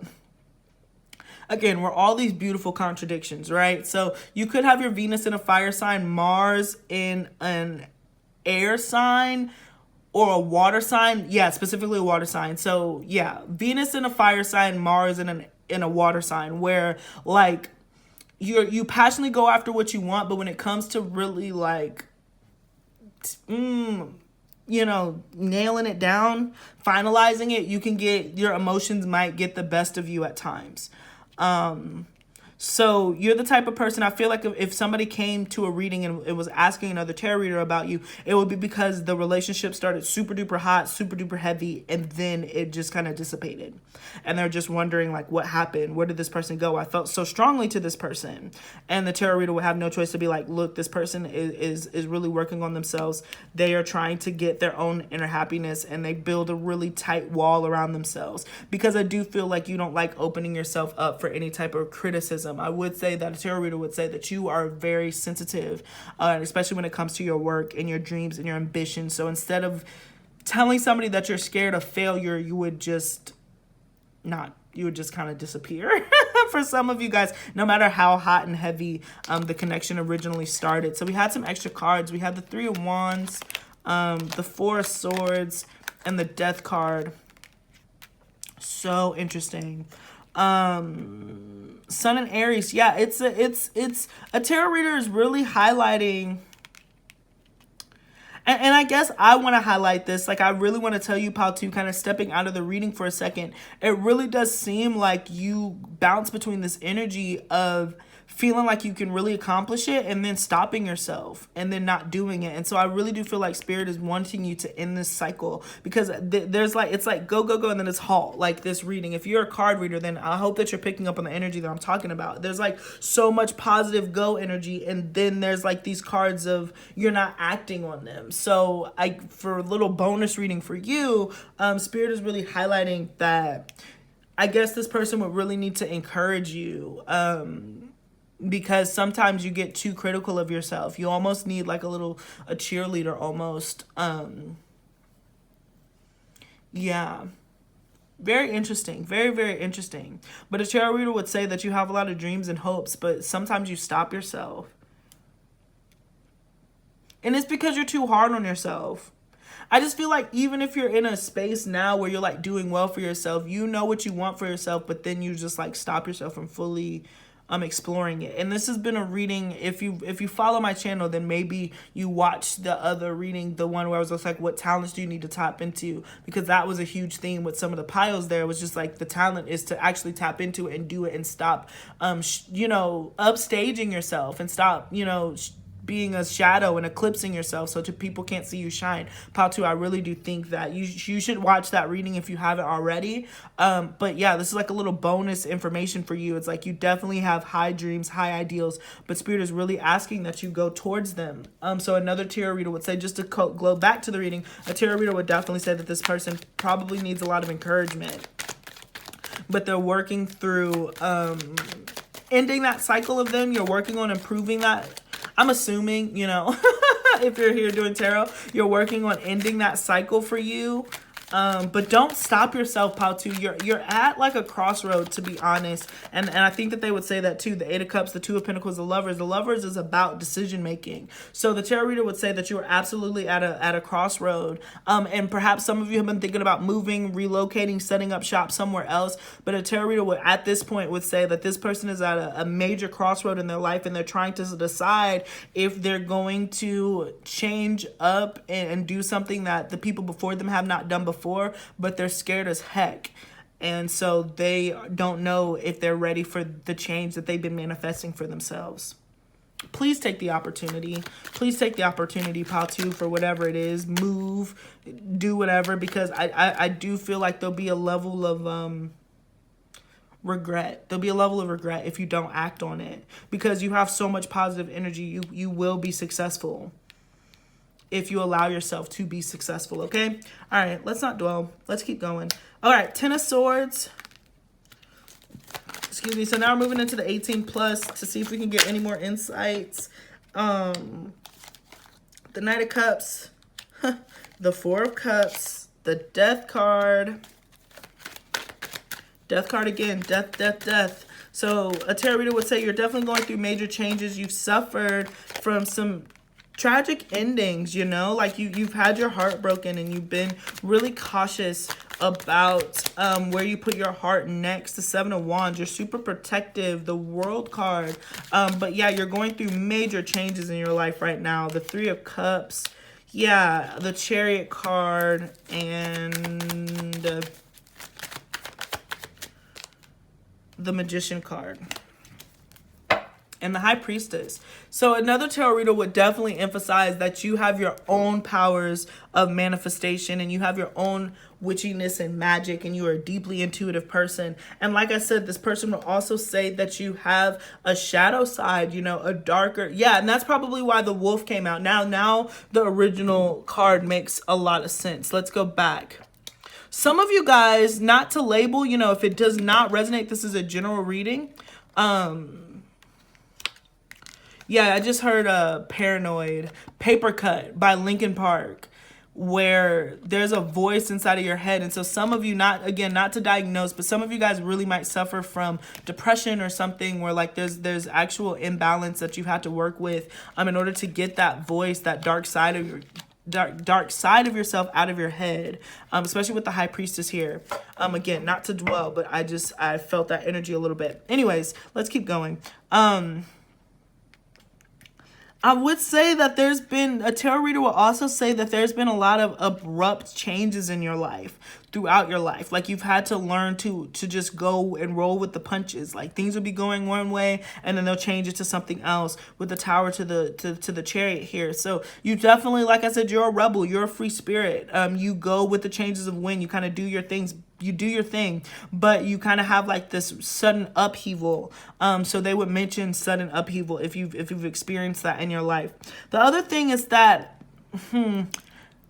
again, we're all these beautiful contradictions, right? So you could have your Venus in a fire sign, Mars in an air sign, or a water sign. Yeah, specifically a water sign. So yeah, Venus in a fire sign, Mars in a water sign, where like you passionately go after what you want, but when it comes to really like you know, nailing it down, finalizing it, you can get, your emotions might get the best of you at times. So you're the type of person, I feel like if somebody came to a reading and it was asking another tarot reader about you, it would be because the relationship started super duper hot, super duper heavy, and then it just kind of dissipated. And they're just wondering like, what happened? Where did this person go? I felt so strongly to this person. And the tarot reader would have no choice to be like, look, this person is really working on themselves. They are trying to get their own inner happiness, and they build a really tight wall around themselves. Because I do feel like you don't like opening yourself up for any type of criticism. I would say that a tarot reader would say that you are very sensitive, especially when it comes to your work and your dreams and your ambitions. So instead of telling somebody that you're scared of failure, you would just kind of disappear. For some of you guys, no matter how hot and heavy the connection originally started. So we had some extra cards. We had the 3 of Wands, the 4 of Swords, and the Death card. So interesting. Sun and Aries. Yeah, it's a tarot reader is really highlighting. And I guess I want to highlight this. Like, I really want to tell you, Pal, kind of stepping out of the reading for a second. It really does seem like you bounce between this energy of feeling like you can really accomplish it and then stopping yourself and then not doing it. And so I really do feel like Spirit is wanting you to end this cycle, because there's like, it's like go, go, go, and then it's halt, like this reading. If you're a card reader, then I hope that you're picking up on the energy that I'm talking about. There's like so much positive go energy, and then there's like these cards of you're not acting on them. So for a little bonus reading for you, Spirit is really highlighting that I guess this person would really need to encourage you, because sometimes you get too critical of yourself. You almost need like a cheerleader almost. Yeah. Very interesting. Very, very interesting. But a tarot reader would say that you have a lot of dreams and hopes, but sometimes you stop yourself. And it's because you're too hard on yourself. I just feel like even if you're in a space now where you're like doing well for yourself, you know what you want for yourself, but then you just like stop yourself from fully exploring it. And this has been a reading, if you follow my channel, then maybe you watched the other reading, the one where I was just like, what talents do you need to tap into? Because that was a huge theme with some of the piles there. It was just like the talent is to actually tap into it and do it, and stop upstaging yourself, and stop being a shadow and eclipsing yourself so people can't see you shine. Patu, I really do think that you should watch that reading if you haven't already. But yeah, this is like a little bonus information for you. It's like you definitely have high dreams, high ideals, but Spirit is really asking that you go towards them. So another tarot reader would say, just to go back to the reading, a tarot reader would definitely say that this person probably needs a lot of encouragement, but they're working through ending that cycle of them. You're working on improving that. I'm assuming, if you're here doing tarot, you're working on ending that cycle for you. But don't stop yourself, Patu. You're at like a crossroad, to be honest. And I think that they would say that too. The 8 of Cups, the 2 of Pentacles, the Lovers. The Lovers is about decision making. So the tarot reader would say that you are absolutely at a crossroad. And perhaps some of you have been thinking about moving, relocating, setting up shop somewhere else. But a tarot reader would, at this point, would say that this person is at a major crossroad in their life, and they're trying to decide if they're going to change up and do something that the people before them have not done before, but they're scared as heck. And so they don't know if they're ready for the change that they've been manifesting for themselves. Please take the opportunity. Please take the opportunity, Patu, for whatever it is. Move, do whatever, because I do feel like there'll be a level of regret. There'll be a level of regret if you don't act on it, because you have so much positive energy. You will be successful if you allow yourself to be successful, okay? All right, let's not dwell. Let's keep going. All right, 10 of Swords. Excuse me. So now we're moving into the 18 plus to see if we can get any more insights. The Knight of Cups, the 4 of Cups, the Death card. Death card again. Death, death, death. So a tarot reader would say you're definitely going through major changes. You've suffered from some tragic endings, you know, like you've had your heart broken and you've been really cautious about where you put your heart next. The Seven of Wands, you're super protective, the World card. But yeah, you're going through major changes in your life right now. The Three of Cups, yeah, the Chariot card, and the Magician card. And the High Priestess. So another tarot reader would definitely emphasize that you have your own powers of manifestation and you have your own witchiness and magic, and you are a deeply intuitive person. And like I said, this person will also say that you have a shadow side, you know, a darker, yeah, and that's probably why the wolf came out. Now the original card makes a lot of sense. Let's go back. Some of you guys, not to label, you know, if it does not resonate, this is a general reading. Yeah, I just heard Paranoid, Paper Cut by Linkin Park, where there's a voice inside of your head. And so some of you, not to diagnose, but some of you guys really might suffer from depression or something where like there's actual imbalance that you have to work with in order to get that voice, that dark side of your dark side of yourself out of your head, especially with the High Priestess here. Again, not to dwell, but I felt that energy a little bit. Anyways, let's keep going. I would say that there's been, a tarot reader will also say that there's been a lot of abrupt changes in your life, throughout your life. Like you've had to learn to just go and roll with the punches. Like things will be going one way and then they'll change it to something else, with the Tower to the Chariot here. So you definitely, like I said, you're a rebel, you're a free spirit. You go with the changes of wind, you kind of do your things. You do your thing, but you kind of have like this sudden upheaval. So they would mention sudden upheaval if you've experienced that in your life. The other thing is that,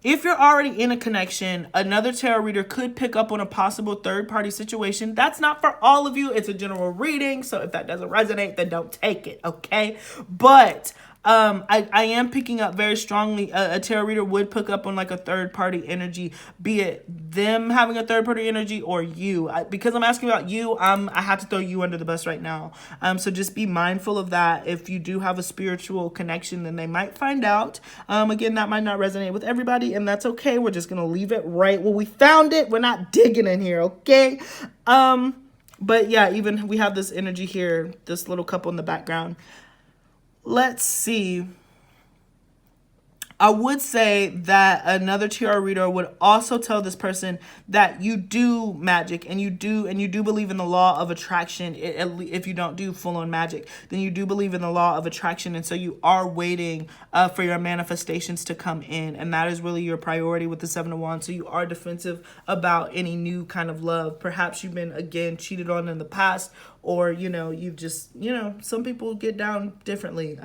if you're already in a connection, another tarot reader could pick up on a possible third-party situation. That's not for all of you. It's a general reading, so if that doesn't resonate, then don't take it, okay? But I am picking up very strongly, a tarot reader would pick up on like a third-party energy, be it them having a third-party energy or you. Because I'm asking about you, I have to throw you under the bus right now. So just be mindful of that. If you do have a spiritual connection, then they might find out. Again, that might not resonate with everybody, and that's okay. We're just going to leave it right where we found it. We're not digging in here, okay? But yeah, even we have this energy here, this little couple in the background. Let's see. I would say that another tarot reader would also tell this person that you do magic and you do believe in the law of attraction. If you don't do full-on magic, then you do believe in the law of attraction, and so you are waiting for your manifestations to come in, and that is really your priority with the Seven of Wands. So you are defensive about any new kind of love. Perhaps you've been, again, cheated on in the past, or, you know, you've just, you know, some people get down differently.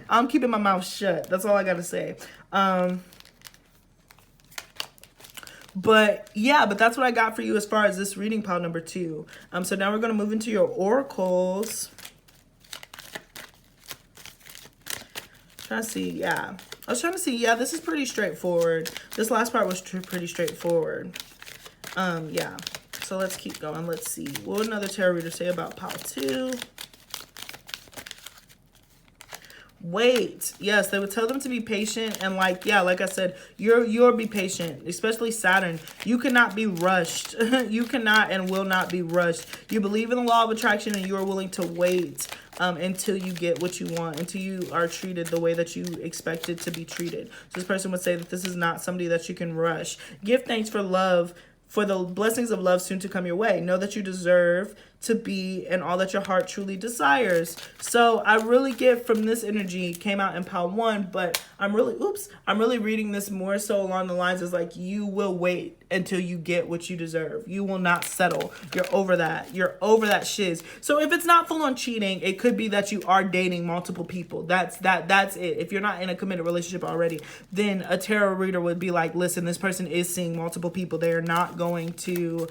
I'm keeping my mouth shut. That's all I got to say. But yeah, but that's what I got for you as far as this reading pile number 2. So now we're going to move into your oracles. Trying to see, yeah. I was trying to see, yeah, this is pretty straightforward. This last part was pretty straightforward. Yeah. So let's keep going. Let's see. What would another tarot reader say about pile 2? Wait. Yes, they would tell them to be patient, and like, yeah, like I said, you'll be patient, especially Saturn. You cannot be rushed. You cannot and will not be rushed. You believe in the law of attraction, and you are willing to wait until you get what you want, until you are treated the way that you expected to be treated. So this person would say that this is not somebody that you can rush. Give thanks for love, for the blessings of love soon to come your way. Know that you deserve to be and all that your heart truly desires. So I really get from this energy, came out in pile 1, but I'm really reading this more so along the lines as like, you will wait until you get what you deserve. You will not settle. You're over that. You're over that shiz. So if it's not full on cheating, it could be that you are dating multiple people. That's it. If you're not in a committed relationship already, then a tarot reader would be like, listen, this person is seeing multiple people. They are not going to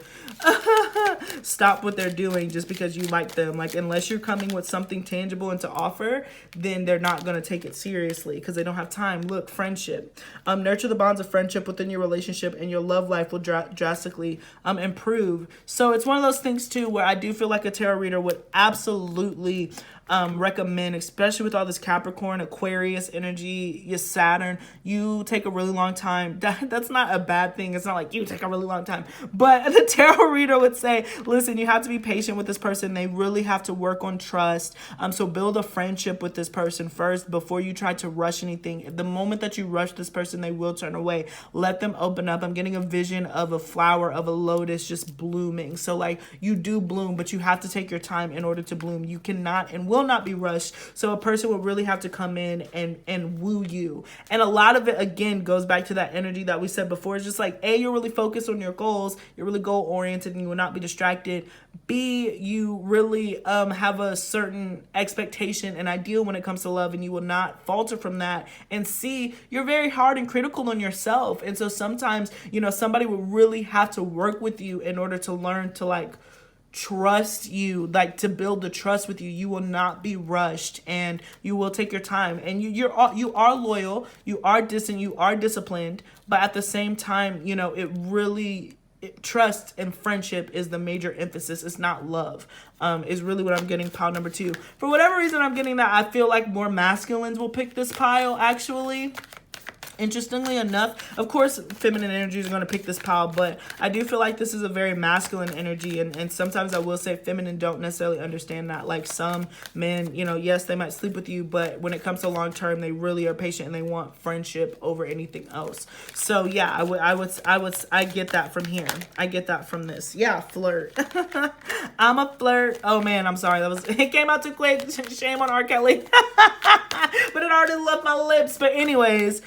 stop what they're doing just because you like them. Like, unless you're coming with something tangible and to offer, then they're not going to take it seriously because they don't have time. Look, friendship. Nurture the bonds of friendship within your relationship, and your love life will drastically improve. So it's one of those things too where I do feel like a tarot reader would absolutely recommend, especially with all this Capricorn, Aquarius energy, your Saturn, you take a really long time. That's not a bad thing. It's not like you take a really long time. But the tarot reader would say, listen, you have to be patient with this person. They really have to work on trust. So build a friendship with this person first before you try to rush anything. The moment that you rush this person, they will turn away. Let them open up. I'm getting a vision of a flower, of a lotus just blooming. So like you do bloom, but you have to take your time in order to bloom. You cannot and will not be rushed. So a person will really have to come in and woo you. And a lot of it, again, goes back to that energy that we said before. It's just like, A, you're really focused on your goals. You're really goal oriented and you will not be distracted. B, you really have a certain expectation and ideal when it comes to love and you will not falter from that. And C, you're very hard and critical on yourself. And so sometimes, you know, somebody will really have to work with you in order to learn to like trust you, like to build the trust with you. You will not be rushed and you will take your time, and you are loyal, you are distant, you are disciplined, but at the same time, you know, trust and friendship is the major emphasis. It's not love, is really what I'm getting. Pile number 2. For whatever reason, I'm getting that I feel like more masculines will pick this pile, actually. Interestingly enough, of course, feminine energies are going to pick this pile, but I do feel like this is a very masculine energy, and sometimes I will say feminine don't necessarily understand that. Like some men, you know, yes, they might sleep with you, but when it comes to long term, they really are patient and they want friendship over anything else. So yeah, I get that from here. I get that from this. Yeah, flirt. I'm a flirt. Oh man, I'm sorry. It came out too quick. Shame on R. Kelly. But it already left my lips. But anyways,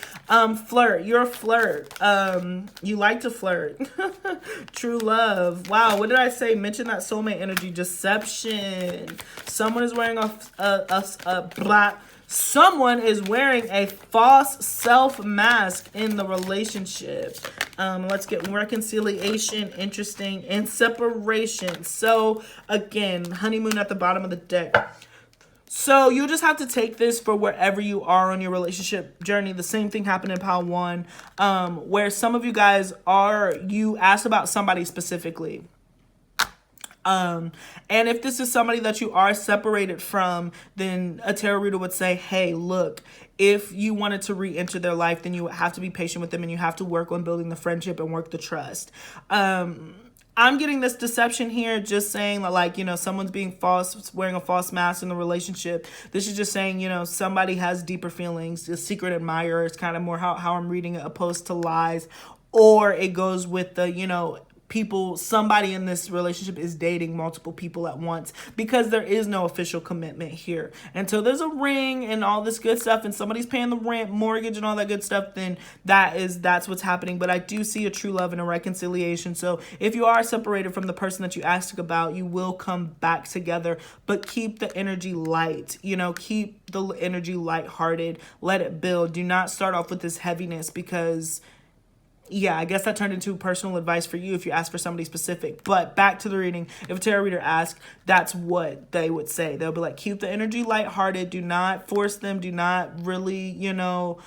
flirt. You're a flirt. You like to flirt. True love. Wow, what did I say? Mention that soulmate energy. Deception. Someone is wearing someone is wearing a false self mask in the relationship. Let's get reconciliation, interesting, and separation. So again, honeymoon at the bottom of the deck. So you just have to take this for wherever you are on your relationship journey. The same thing happened in pile 1, where some of you guys you asked about somebody specifically. And if this is somebody that you are separated from, then a tarot reader would say, hey, look, if you wanted to re-enter their life, then you would have to be patient with them and you have to work on building the friendship and work the trust. I'm getting this deception here, just saying that, like, you know, someone's being false, wearing a false mask in the relationship. This is just saying, you know, somebody has deeper feelings, a secret admirer is kind of more how I'm reading it, opposed to lies. Or it goes with the, you know, somebody in this relationship is dating multiple people at once, because there is no official commitment here. Until there's a ring and all this good stuff and somebody's paying the rent, mortgage and all that good stuff, then that's what's happening. But I do see a true love and a reconciliation. So if you are separated from the person that you asked about, you will come back together, but keep the energy light, you know, keep the energy lighthearted, let it build. Do not start off with this heaviness, because yeah, I guess that turned into personal advice for you if you ask for somebody specific. But back to the reading, if a tarot reader asks, that's what they would say. They'll be like, keep the energy lighthearted. Do not force them. Do not really, you know,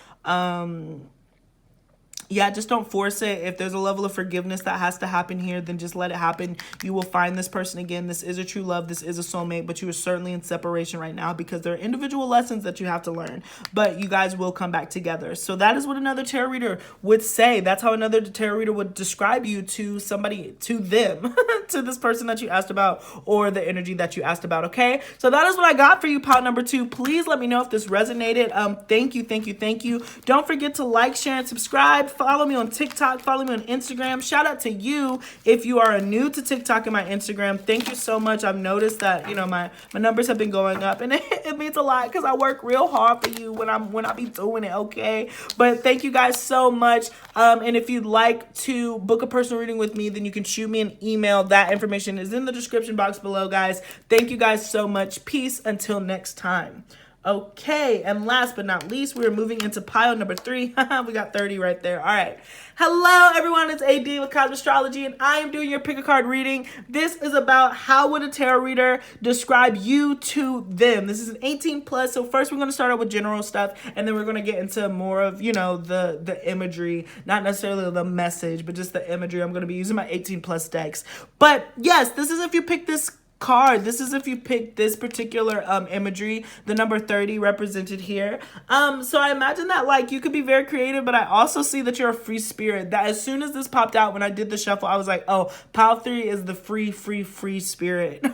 yeah, just don't force it. If there's a level of forgiveness that has to happen here, then just let it happen. You will find this person again. This is a true love. This is a soulmate, but you are certainly in separation right now because there are individual lessons that you have to learn, but you guys will come back together. So that is what another tarot reader would say. That's how another tarot reader would describe you to somebody, to them, to this person that you asked about, or the energy that you asked about. Okay, so that is what I got for you, pile number 2. Please let me know if this resonated. Thank you. Don't forget to like, share, and subscribe. Follow me on TikTok. Follow me on Instagram. Shout out to you if you are new to TikTok and my Instagram. Thank you so much. I've noticed that, you know, my numbers have been going up, and it means a lot because I work real hard for you when I be doing it. Okay, but thank you guys so much. And if you'd like to book a personal reading with me, then you can shoot me an email. That information is in the description box below, guys. Thank you guys so much. Peace until next time. Okay, and last but not least, we're moving into pile number 3. We got 30 right there. All right. Hello, everyone. It's AD with Astrology, and I am doing your pick a card reading. This is about how would a tarot reader describe you to them. This is an 18+. So first, we're going to start out with general stuff, and then we're going to get into more of, you know, the imagery, not necessarily the message, but just the imagery. I'm going to be using my 18+ decks. But yes, this is if you pick this card. This is if you pick this particular imagery, the number 30 represented here. So I imagine that like you could be very creative, but I also see that you're a free spirit. That as soon as this popped out when I did the shuffle, I was like, oh, pile 3 is the free spirit.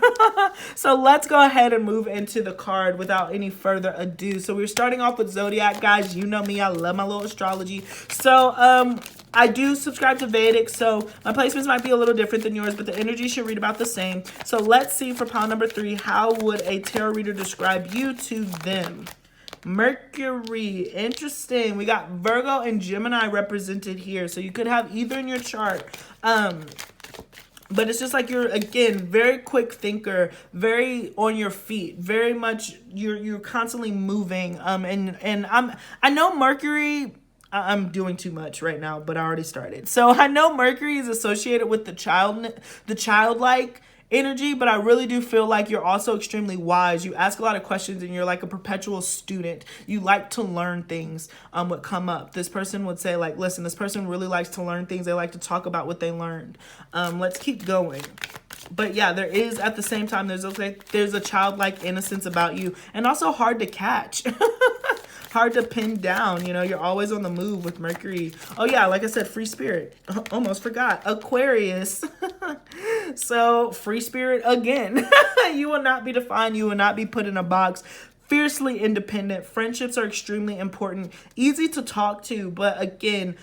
So let's go ahead and move into the card without any further ado. So we're starting off with Zodiac, guys. You know me, I love my little astrology. So I do subscribe to Vedic, so my placements might be a little different than yours, but the energy should read about the same. So let's see for pile number 3, how would a tarot reader describe you to them? Mercury, interesting. We got Virgo and Gemini represented here, so you could have either in your chart. But it's just like you're, again, very quick thinker, very on your feet, very much you're constantly moving. And I know Mercury. I'm doing too much right now, but I already started. So I know Mercury is associated with the childlike energy, but I really do feel like you're also extremely wise. You ask a lot of questions and you're like a perpetual student. You like to learn things would come up. This person would say like, listen, this person really likes to learn things. They like to talk about what they learned. Let's keep going. But yeah, there is at the same time, there's a childlike innocence about you, and also hard to catch. Hard to pin down, you know, you're always on the move with Mercury. Oh yeah, like I said, free spirit. Almost forgot. Aquarius. So free spirit again. You will not be defined. You will not be put in a box. Fiercely independent. Friendships are extremely important. Easy to talk to, but again,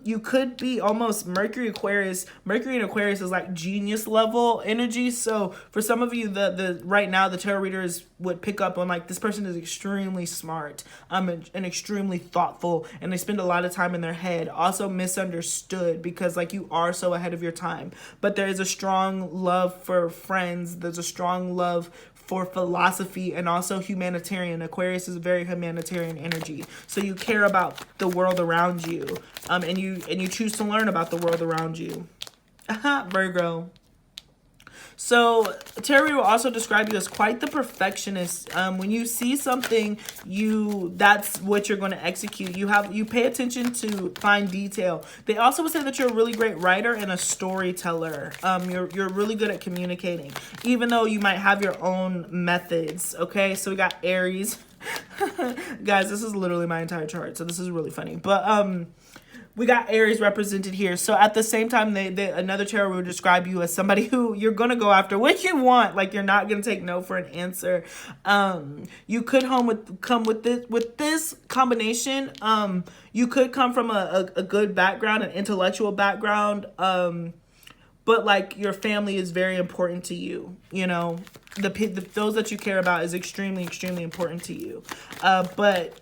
you could be almost Mercury in Aquarius is like genius level energy. So for some of you, the right now the tarot readers would pick up on like this person is extremely smart, and extremely thoughtful, and they spend a lot of time in their head. Also misunderstood because like you are so ahead of your time. But there is a strong love for friends. There's a strong love for philosophy, and also humanitarian. Aquarius is a very humanitarian energy. So you care about the world around you, and you choose to learn about the world around you. Virgo. So tarot reader will also describe you as quite the perfectionist. When you see something, that's what you're going to execute. You pay attention to fine detail. They also would say that you're a really great writer and a storyteller. You're really good at communicating, even though you might have your own methods. Okay, so we got Aries. Guys, this is literally my entire chart, so this is really funny. But we got Aries represented here. So at the same time, another tarot will describe you as somebody who you're going to go after what you want. Like you're not going to take no for an answer. You could come with this combination. You could come from a good background, an intellectual background. But like your family is very important to you. You know, those that you care about is extremely, extremely important to you. But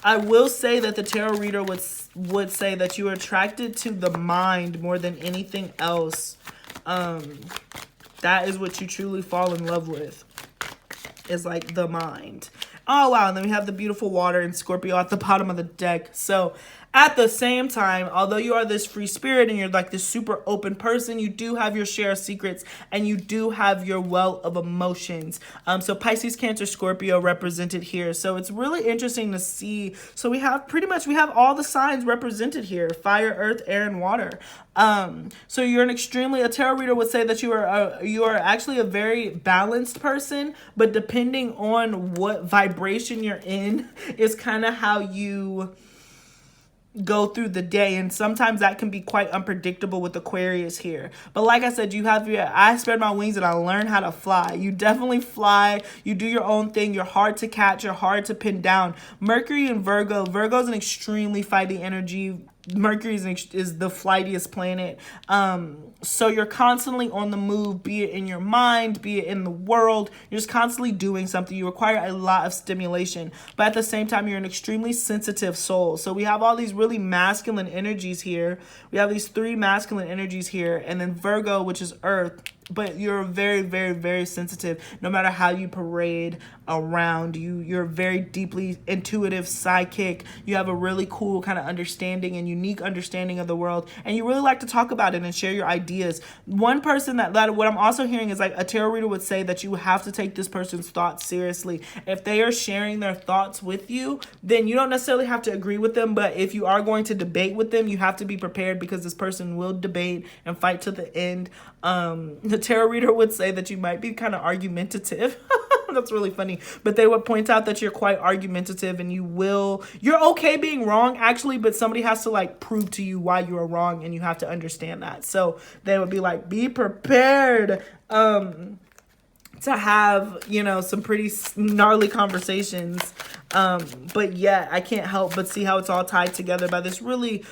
I will say that the tarot reader would say that you are attracted to the mind more than anything else. That is what you truly fall in love with, is like the mind. Oh, wow. And then we have the beautiful water and Scorpio at the bottom of the deck. So at the same time, although you are this free spirit and you're like this super open person, you do have your share of secrets and you do have your well of emotions. So Pisces, Cancer, Scorpio represented here. So it's really interesting to see. So we have all the signs represented here: fire, earth, air, and water. So you're a tarot reader would say that you are actually a very balanced person, but depending on what vibration you're in is kind of how you go through the day, and sometimes that can be quite unpredictable with Aquarius here. But like I said, I spread my wings and I learned how to fly. You definitely fly. You do your own thing. You're hard to catch. You're hard to pin down. Mercury and Virgo. Virgo's an extremely fighty energy. Mercury is the flightiest planet. So you're constantly on the move, be it in your mind, be it in the world. You're just constantly doing something. You require a lot of stimulation. But at the same time, you're an extremely sensitive soul. So we have all these really masculine energies here. We have these 3 masculine energies here. And then Virgo, which is earth. But you're very, very, very sensitive. No matter how you parade around, you're very deeply intuitive, psychic. You have a really cool kind of understanding and unique understanding of the world. And you really like to talk about it and share your ideas. One person that what I'm also hearing is like a tarot reader would say that you have to take this person's thoughts seriously. If they are sharing their thoughts with you, then you don't necessarily have to agree with them. But if you are going to debate with them, you have to be prepared, because this person will debate and fight to the end. tarot reader would say that you might be kind of argumentative. That's really funny. But they would point out that you're quite argumentative and you're okay being wrong actually, but somebody has to like prove to you why you are wrong and you have to understand that. So they would be like, be prepared to have, you know, some pretty gnarly conversations. But yeah, I can't help but see how it's all tied together by this really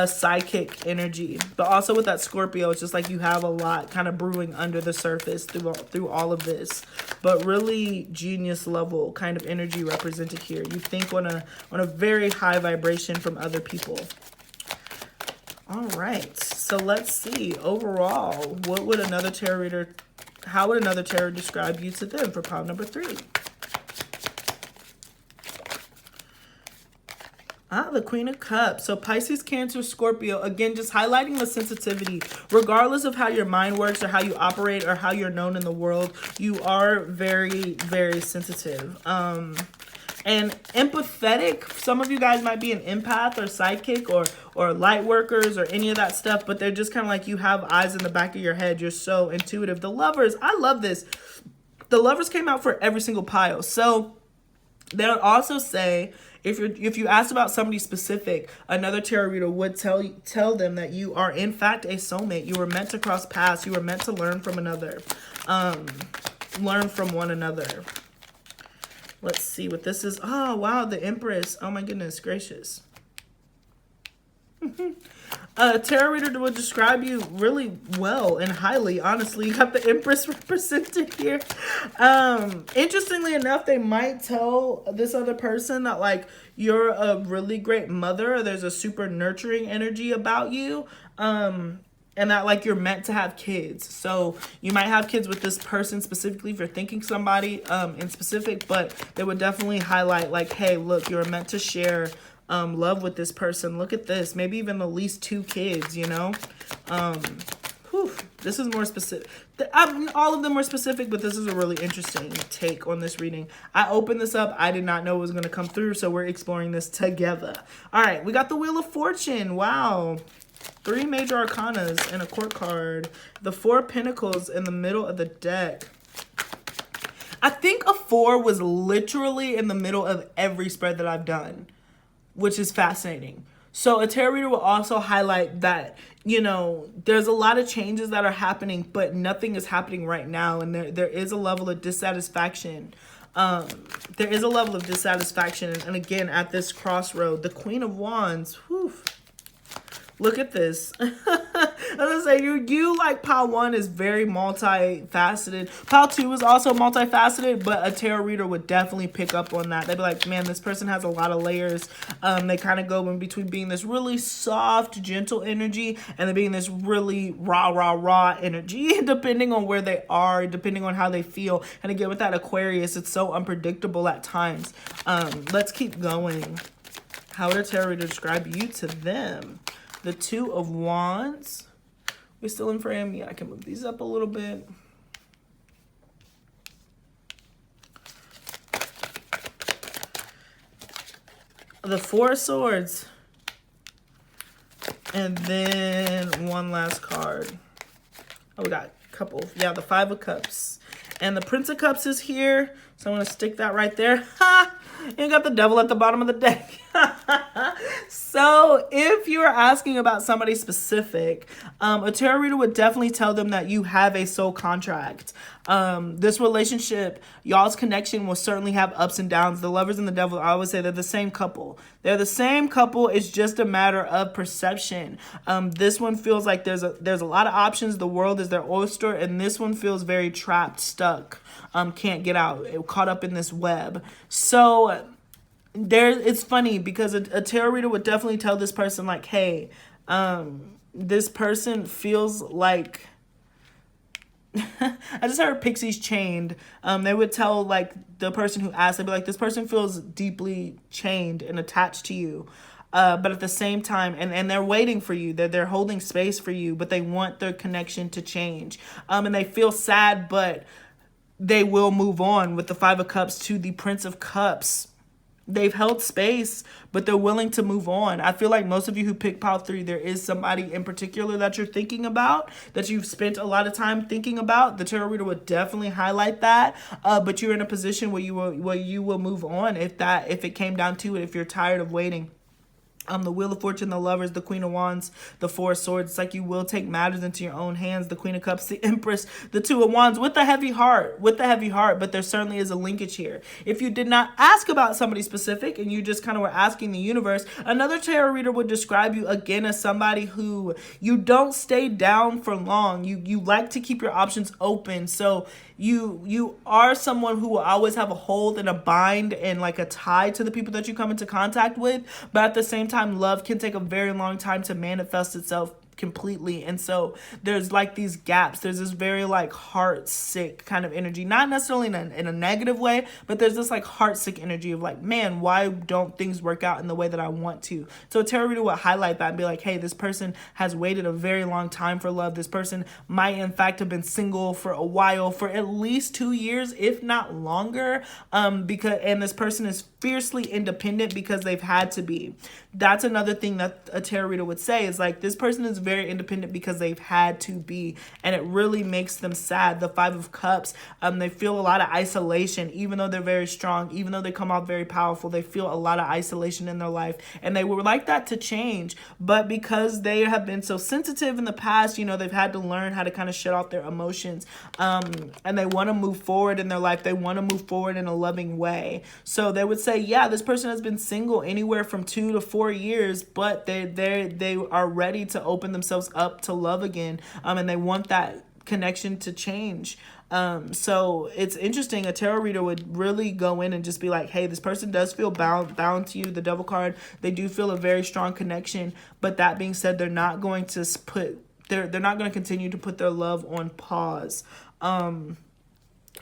psychic energy. But also with that Scorpio, it's just like you have a lot kind of brewing under the surface through all of this. But really genius level kind of energy represented here. You think on a very high vibration from other people. All right, so let's see. Overall, how would another tarot describe you to them for pile number 3? The Queen of Cups. So Pisces, Cancer, Scorpio. Again, just highlighting the sensitivity. Regardless of how your mind works or how you operate or how you're known in the world, you are very, very sensitive. And empathetic. Some of you guys might be an empath or psychic or light workers or any of that stuff, but they're just kind of like you have eyes in the back of your head. You're so intuitive. The Lovers, I love this. The Lovers came out for every single pile. So they would also say, if you asked about somebody specific, another tarot reader would tell them that you are in fact a soulmate. You were meant to cross paths. You were meant to learn from one another. Let's see what this is. Oh, wow, the Empress. Oh, my goodness gracious. A tarot reader would describe you really well and highly, honestly. You have the Empress represented here. Interestingly enough, they might tell this other person that, like, you're a really great mother, or there's a super nurturing energy about you. And that, like, you're meant to have kids. So you might have kids with this person specifically if you're thinking somebody in specific, but they would definitely highlight, like, hey, look, you're meant to share love with this person. Look at this. Maybe even at least 2 kids, you know? This is more specific. All of them were specific, but this is a really interesting take on this reading. I opened this up. I did not know it was going to come through, so we're exploring this together. All right, we got the Wheel of Fortune. Wow. 3 major arcanas and a court card. The 4 of Pentacles in the middle of the deck. I think a 4 was literally in the middle of every spread that I've done, which is fascinating. So a tarot reader will also highlight that, you know, there's a lot of changes that are happening, but nothing is happening right now. And there is a level of dissatisfaction. There is a level of dissatisfaction. And again, at this crossroad, the Queen of Wands, whew. Look at this. As I say, you like pile 1 is very multifaceted. Pile 2 is also multifaceted, but a tarot reader would definitely pick up on that. They'd be like, man, this person has a lot of layers. They kind of go in between being this really soft, gentle energy and then being this really raw energy, depending on where they are, depending on how they feel. And again, with that Aquarius, it's so unpredictable at times. Let's keep going. How would a tarot reader describe you to them? The 2 of Wands. We're still in frame. Yeah, I can move these up a little bit. The 4 of Swords. And then one last card. Oh, we got a couple. Yeah, the 5 of Cups. And the Prince of Cups is here. So I'm going to stick that right there. Ha! You got the Devil at the bottom of the deck. So if you're asking about somebody specific, a tarot reader would definitely tell them that you have a soul contract. This relationship, y'all's connection will certainly have ups and downs. The Lovers and the Devil, I always say they're the same couple. They're the same couple. It's just a matter of perception. This one feels like there's a lot of options. The world is their oyster, and this one feels very trapped, stuck, can't get out, caught up in this web. So it's funny because a tarot reader would definitely tell this person, like, hey, this person feels like I just heard Pixies chained. They would tell, like, the person who asked, they'd be like, this person feels deeply chained and attached to you. But at the same time, and they're waiting for you. They're holding space for you, but they want their connection to change. And they feel sad, but they will move on with the 5 of Cups to the Prince of Cups. They've held space, but they're willing to move on. I feel like most of you who pick pile 3, there is somebody in particular that you're thinking about, that you've spent a lot of time thinking about. The tarot reader would definitely highlight that. But you're in a position where you will move on if it came down to it, if you're tired of waiting. The Wheel of Fortune, the Lovers, the Queen of Wands, the Four of Swords. It's like you will take matters into your own hands. The Queen of Cups, the Empress, the Two of Wands, with a heavy heart, but there certainly is a linkage here. If you did not ask about somebody specific and you just kind of were asking the universe, another tarot reader would describe you again as somebody who you don't stay down for long. You like to keep your options open. So you are someone who will always have a hold and a bind and like a tie to the people that you come into contact with, but at the same time, love can take a very long time to manifest itself completely. And so there's like these gaps. There's this very like heart sick kind of energy, not necessarily in a negative way, but there's this like heart sick energy of like, man, why don't things work out in the way that I want to? So a tarot reader will highlight that and be like, hey, this person has waited a very long time for love. This person might in fact have been single for a while, for at least 2 years, if not longer. And this person is fiercely independent because they've had to be. That's another thing that a tarot reader would say is like, this person is very independent because they've had to be, and it really makes them sad. The Five of Cups, they feel a lot of isolation, even though they're very strong, even though they come out very powerful, they feel a lot of isolation in their life, and they would like that to change, but because they have been so sensitive in the past, you know, they've had to learn how to kind of shut off their emotions, and they want to move forward in their life. They want to move forward in a loving way. So they would say, yeah, this person has been single anywhere from 2 to 4 years, but they are ready to open themselves up to love again, and they want that connection to change. So it's interesting. A tarot reader would really go in and just be like, hey, this person does feel bound to you. The Devil card, they do feel a very strong connection, but that being said, they're not going to they're not going to continue to put their love on pause.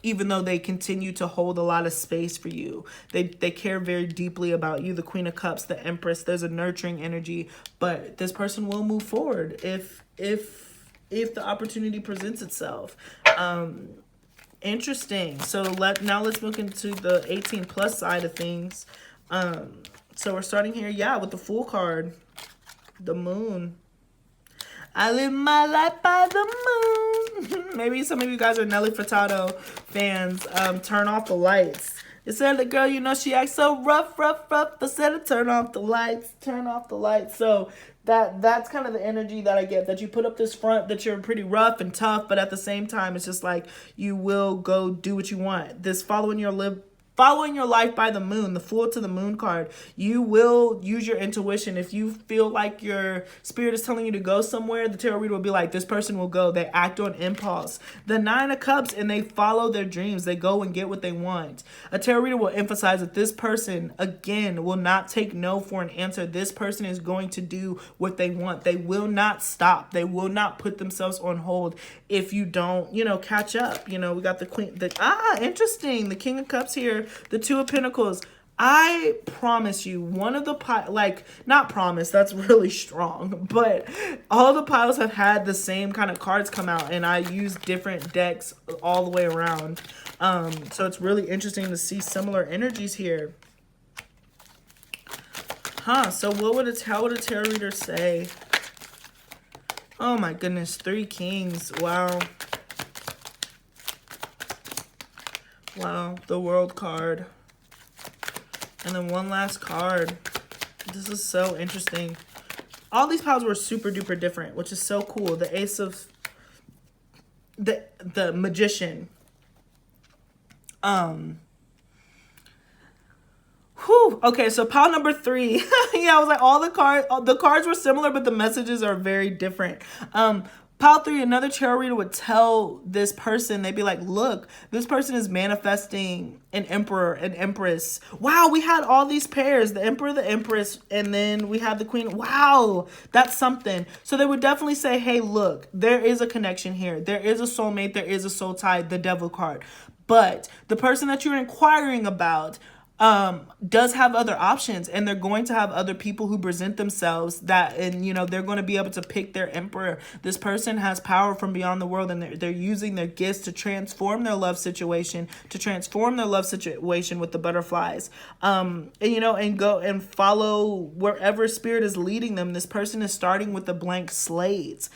Even though they continue to hold a lot of space for you. They care very deeply about you. The Queen of Cups, the Empress, there's a nurturing energy, but this person will move forward if the opportunity presents itself. Interesting. So now let's look into the 18 plus side of things. So we're starting here, yeah, with the Fool card, the Moon. I live my life by the moon. Maybe some of you guys are Nelly Furtado fans. Turn off the lights. It said the girl, you know, she acts so rough. I said to turn off the lights. Turn off the lights. So that's kind of the energy that I get, that you put up this front that you're pretty rough and tough, but at the same time, it's just like you will go do what you want. This following your life by the moon, the Fool to the Moon card. You will use your intuition. If you feel like your spirit is telling you to go somewhere, the tarot reader will be like, this person will go. They act on impulse. The Nine of Cups, and they follow their dreams. They go and get what they want. A tarot reader will emphasize that this person, again, will not take no for an answer. This person is going to do what they want. They will not stop. They will not put themselves on hold if you don't, catch up. We got the Queen. Interesting. The King of Cups here. The Two of Pentacles. I promise you, one of the not promise, that's really strong, but all the piles have had the same kind of cards come out, and I use different decks all the way around. So it's really interesting to see similar energies here. So how would a tarot reader say? Oh my goodness, 3 Kings. Wow. Wow, the World card. And then one last card. This is so interesting. All these piles were super duper different, which is so cool. The Ace of the Magician. Okay, so pile number 3. Yeah, I was like, all the cards were similar, but the messages are very different. Pile 3, another tarot reader would tell this person, they'd be like, look, this person is manifesting an emperor, an empress. Wow, we had all these pairs, the emperor, the empress, and then we have the queen. Wow, that's something. So they would definitely say, hey, look, there is a connection here. There is a soulmate. There is a soul tie, the Devil card. But the person that you're inquiring about, does have other options, and they're going to have other people who present themselves that, and you know, they're going to be able to pick their emperor. This person has power from beyond the world, and they're using their gifts to transform their love situation, with the butterflies, and you know, and go and follow wherever spirit is leading them. This person is starting with a blank slate,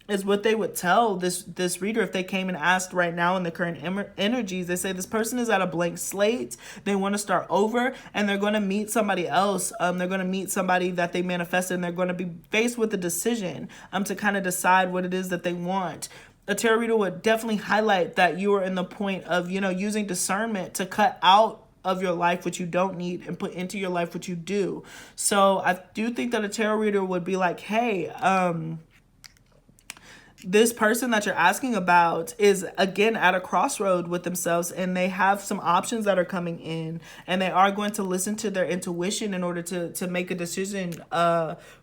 is what they would tell this reader if they came and asked right now in the current energies. They say this person is at a blank slate. They want to start over, and they're going to meet somebody else. They're going to meet somebody that they manifested, and they're going to be faced with a decision to kind of decide what it is that they want. A tarot reader would definitely highlight that you are in the point of, you know, using discernment to cut out of your life what you don't need and put into your life what you do. So I do think that a tarot reader would be like, hey, this person that you're asking about is again at a crossroad with themselves, and they have some options that are coming in, and they are going to listen to their intuition in order to make a decision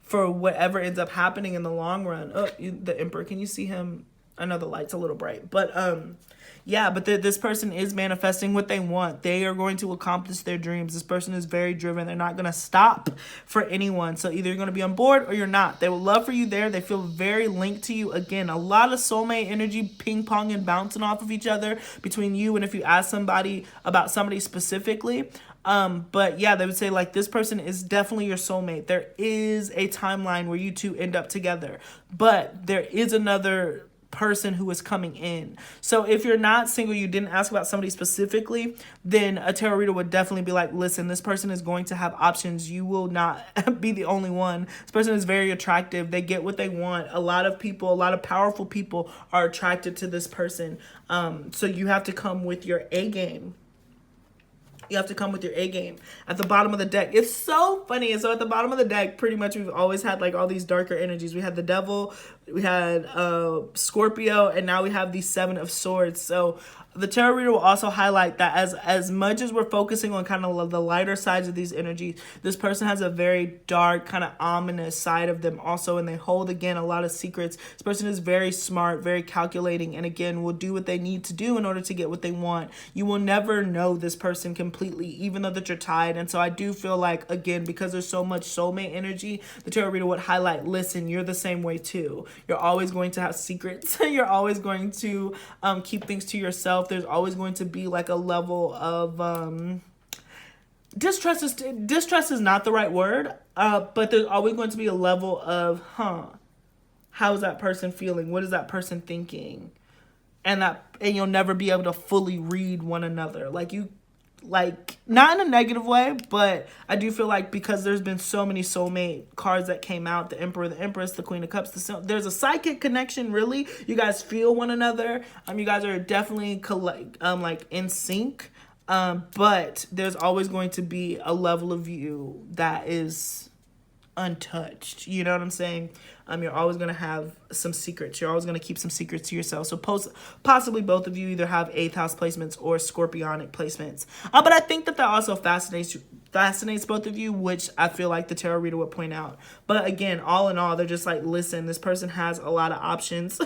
for whatever ends up happening in the long run. Oh, the Emperor, can you see him? I know the light's a little bright, but yeah, but this person is manifesting what they want. They are going to accomplish their dreams. This person is very driven. They're not going to stop for anyone. So either you're going to be on board or you're not. They will love for you there. They feel very linked to you. Again, a lot of soulmate energy ping pong and bouncing off of each other between you and if you ask somebody about somebody specifically. But yeah, they would say like this person is definitely your soulmate. There is a timeline where you two end up together, but there is another person who is coming in. So if you're not single, you didn't ask about somebody specifically, then a tarot reader would definitely be like, listen, this person is going to have options. You will not be the only one. This person is very attractive. They get what they want. A lot of people, a lot of powerful people are attracted to this person. So you have to come with your A game. You have to come with your A game. At the bottom of the deck, it's so funny. So at the bottom of the deck, pretty much we've always had like all these darker energies. We had the Devil, we had Scorpio, and now we have the Seven of Swords. So the tarot reader will also highlight that as much as we're focusing on kind of the lighter sides of these energies, this person has a very dark, kind of ominous side of them also, and they hold, again, a lot of secrets. This person is very smart, very calculating, and again, will do what they need to do in order to get what they want. You will never know this person completely, even though that you're tied. And so I do feel like, again, because there's so much soulmate energy, the tarot reader would highlight, listen, you're the same way too. You're always going to have secrets. You're always going to keep things to yourself. There's always going to be like a level of distrust is not the right word, but there's always going to be a level of how is that person feeling, what is that person thinking, and you'll never be able to fully read one another, like not in a negative way, but I do feel like because there's been so many soulmate cards that came out, the Emperor, the Empress, the Queen of Cups, there's a psychic connection. Really, you guys feel one another. You guys are definitely like in sync, but there's always going to be a level of you that is untouched. You know what I'm saying? You're always going to have some secrets. You're always going to keep some secrets to yourself. So possibly both of you either have 8th house placements or scorpionic placements. But I think that also fascinates both of you, which I feel like the tarot reader would point out. But again, all in all, they're just like, listen, this person has a lot of options.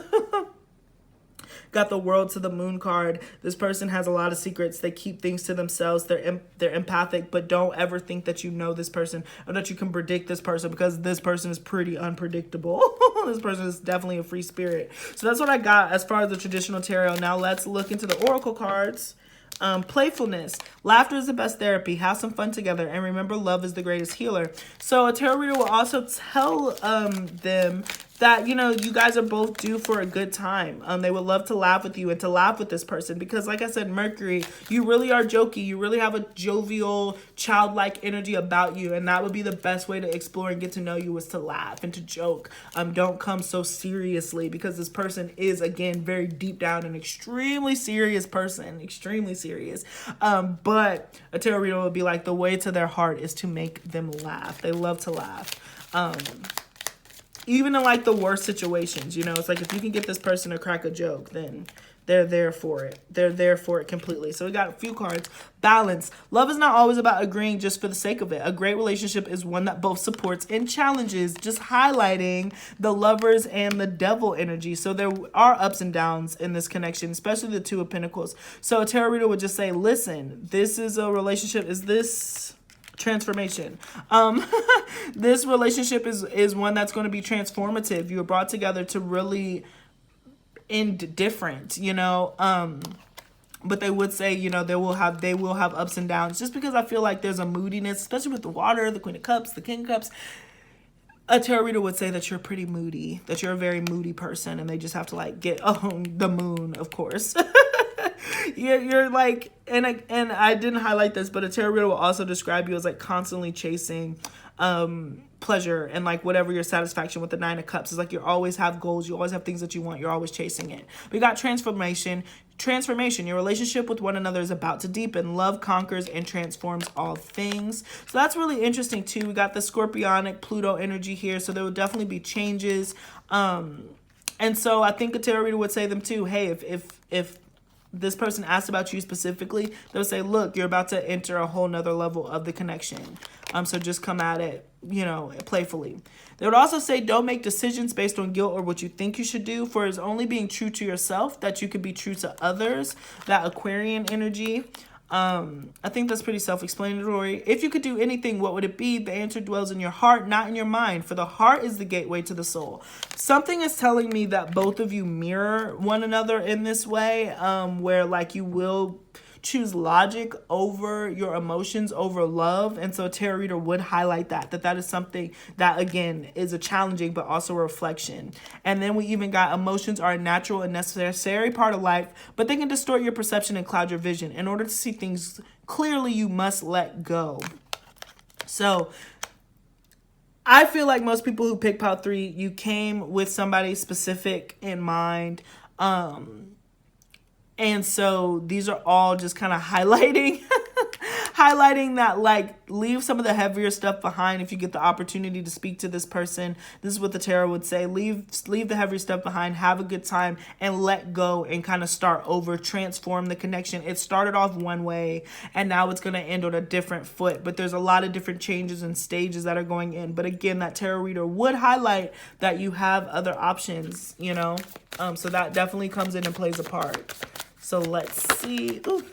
Got the World to the Moon card. This person has a lot of secrets. They keep things to themselves. They're empathic, but don't ever think that you know this person or that you can predict this person, because this person is pretty unpredictable. This person is definitely a free spirit. So that's what I got as far as the traditional tarot. Now let's look into the oracle cards. Playfulness. Laughter is the best therapy. Have some fun together. And remember, love is the greatest healer. So a tarot reader will also tell them that, you know, you guys are both due for a good time. They would love to laugh with you and to laugh with this person because, like I said, Mercury, you really are jokey. You really have a jovial, childlike energy about you, and that would be the best way to explore and get to know you, is to laugh and to joke. Don't come so seriously, because this person is, again, very deep down an extremely serious person, extremely serious. But a tarot reader would be like, the way to their heart is to make them laugh. They love to laugh. Even in like the worst situations, you know, it's like if you can get this person to crack a joke, then They're there for it. They're there for it completely. So we got a few cards. Balance. Love is not always about agreeing just for the sake of it. A great relationship is one that both supports and challenges, just highlighting the lovers and the devil energy. So there are ups and downs in this connection, especially the Two of Pentacles. So a tarot reader would just say, listen, this is a relationship. Is this transformation? This relationship is one that's going to be transformative. You were brought together to really end different, you know, but they would say, you know, they will have ups and downs, just because I feel like there's a moodiness, especially with the water, the Queen of Cups, the King of Cups. A tarot reader would say that you're pretty moody, that you're a very moody person, and they just have to like get the moon, of course. You're like, and I didn't highlight this, but a tarot reader will also describe you as like constantly chasing pleasure and like whatever your satisfaction with the Nine of Cups is. Like you always have goals, you always have things that you want, you're always chasing it. We got transformation. Your relationship with one another is about to deepen. Love conquers and transforms all things. So that's really interesting too. We got the Scorpionic Pluto energy here, so there will definitely be changes. And so I think a tarot reader would say them too, hey, if this person asked about you specifically, they'll say, look, you're about to enter a whole nother level of the connection. So just come at it, you know, playfully. They would also say, don't make decisions based on guilt or what you think you should do, for it's only being true to yourself that you could be true to others. That Aquarian energy. I think that's pretty self-explanatory. If you could do anything, what would it be? The answer dwells in your heart, not in your mind, for the heart is the gateway to the soul. Something is telling me that both of you mirror one another in this way, where like you will choose logic over your emotions, over love. And so a tarot reader would highlight that is something that, again, is a challenging but also a reflection. And then we even got emotions are a natural and necessary part of life, but they can distort your perception and cloud your vision. In order to see things clearly, you must let go. So I feel like most people who pick pile 3, you came with somebody specific in mind. And so these are all just kind of highlighting that, like, leave some of the heavier stuff behind if you get the opportunity to speak to this person. This is what the tarot would say. Leave the heavier stuff behind, have a good time, and let go and kind of start over, transform the connection. It started off one way, and now it's going to end on a different foot. But there's a lot of different changes and stages that are going in. But again, that tarot reader would highlight that you have other options, you know. So that definitely comes in and plays a part. So let's see. Ooh.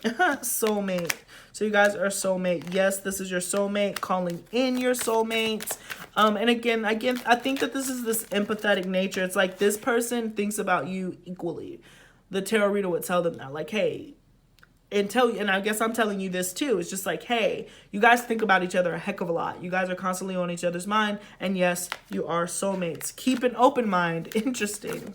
Soulmate. So you guys are soulmate. Yes, this is your soulmate, calling in your soulmate. And again, I think that this is this empathetic nature. It's like this person thinks about you equally. The tarot reader would tell them that, like, hey, and I guess I'm telling you this too. It's just like, hey, you guys think about each other a heck of a lot. You guys are constantly on each other's mind. And yes, you are soulmates. Keep an open mind. Interesting.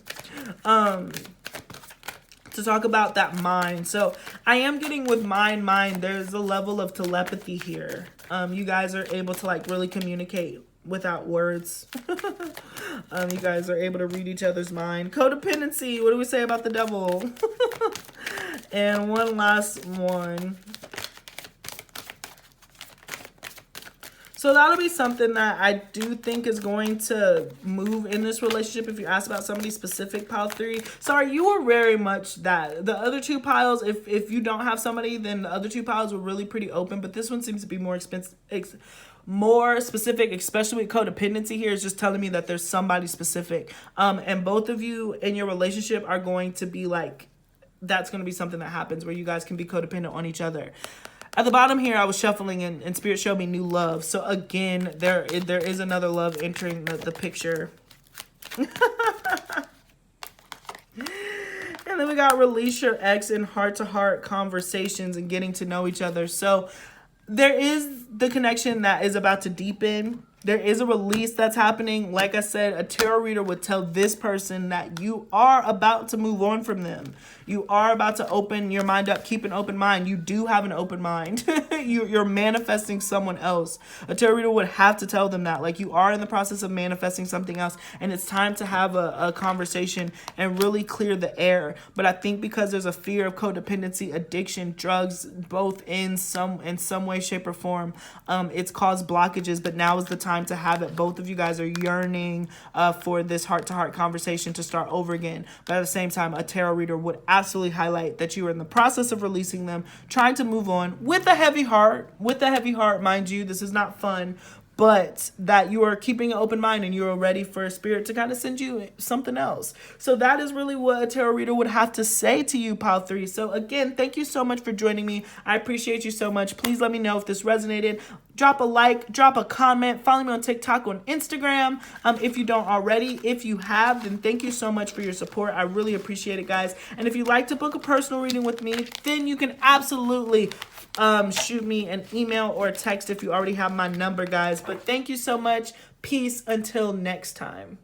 To talk about that mind. So I am getting with mind. There's a level of telepathy here. You guys are able to like really communicate without words. You guys are able to read each other's mind. Codependency. What do we say about the devil? And one last one. So that'll be something that I do think is going to move in this relationship. If you ask about somebody specific, pile 3. Sorry, you were very much that. The other 2 piles, if you don't have somebody, then the other 2 piles were really pretty open. But this one seems to be more more specific, especially with codependency here. Is just telling me that there's somebody specific. And both of you in your relationship are going to be like, that's going to be something that happens where you guys can be codependent on each other. At the bottom here, I was shuffling and Spirit showed me new love. So again, there is another love entering the picture. And then we got release your ex in heart-to-heart conversations and getting to know each other. So there is the connection that is about to deepen. There is a release that's happening. Like I said, a tarot reader would tell this person that you are about to move on from them. You are about to open your mind up. Keep an open mind. You do have an open mind. You're manifesting someone else. A tarot reader would have to tell them that. Like, you are in the process of manifesting something else. And it's time to have a conversation and really clear the air. But I think because there's a fear of codependency, addiction, drugs, both in some way, shape, or form, it's caused blockages. But now is the time time to have it. Both of you guys are yearning for this heart-to-heart conversation to start over again. But at the same time, a tarot reader would absolutely highlight that you are in the process of releasing them, trying to move on with a heavy heart. With a heavy heart, mind you, this is not fun. But that you are keeping an open mind and you are ready for a spirit to kind of send you something else. So that is really what a tarot reader would have to say to you, Pile 3. So again, thank you so much for joining me. I appreciate you so much. Please let me know if this resonated. Drop a like, drop a comment, follow me on TikTok, on Instagram, if you don't already. If you have, then thank you so much for your support. I really appreciate it, guys. And if you'd like to book a personal reading with me, then you can absolutely shoot me an email or a text if you already have my number, guys. But thank you so much. Peace until next time.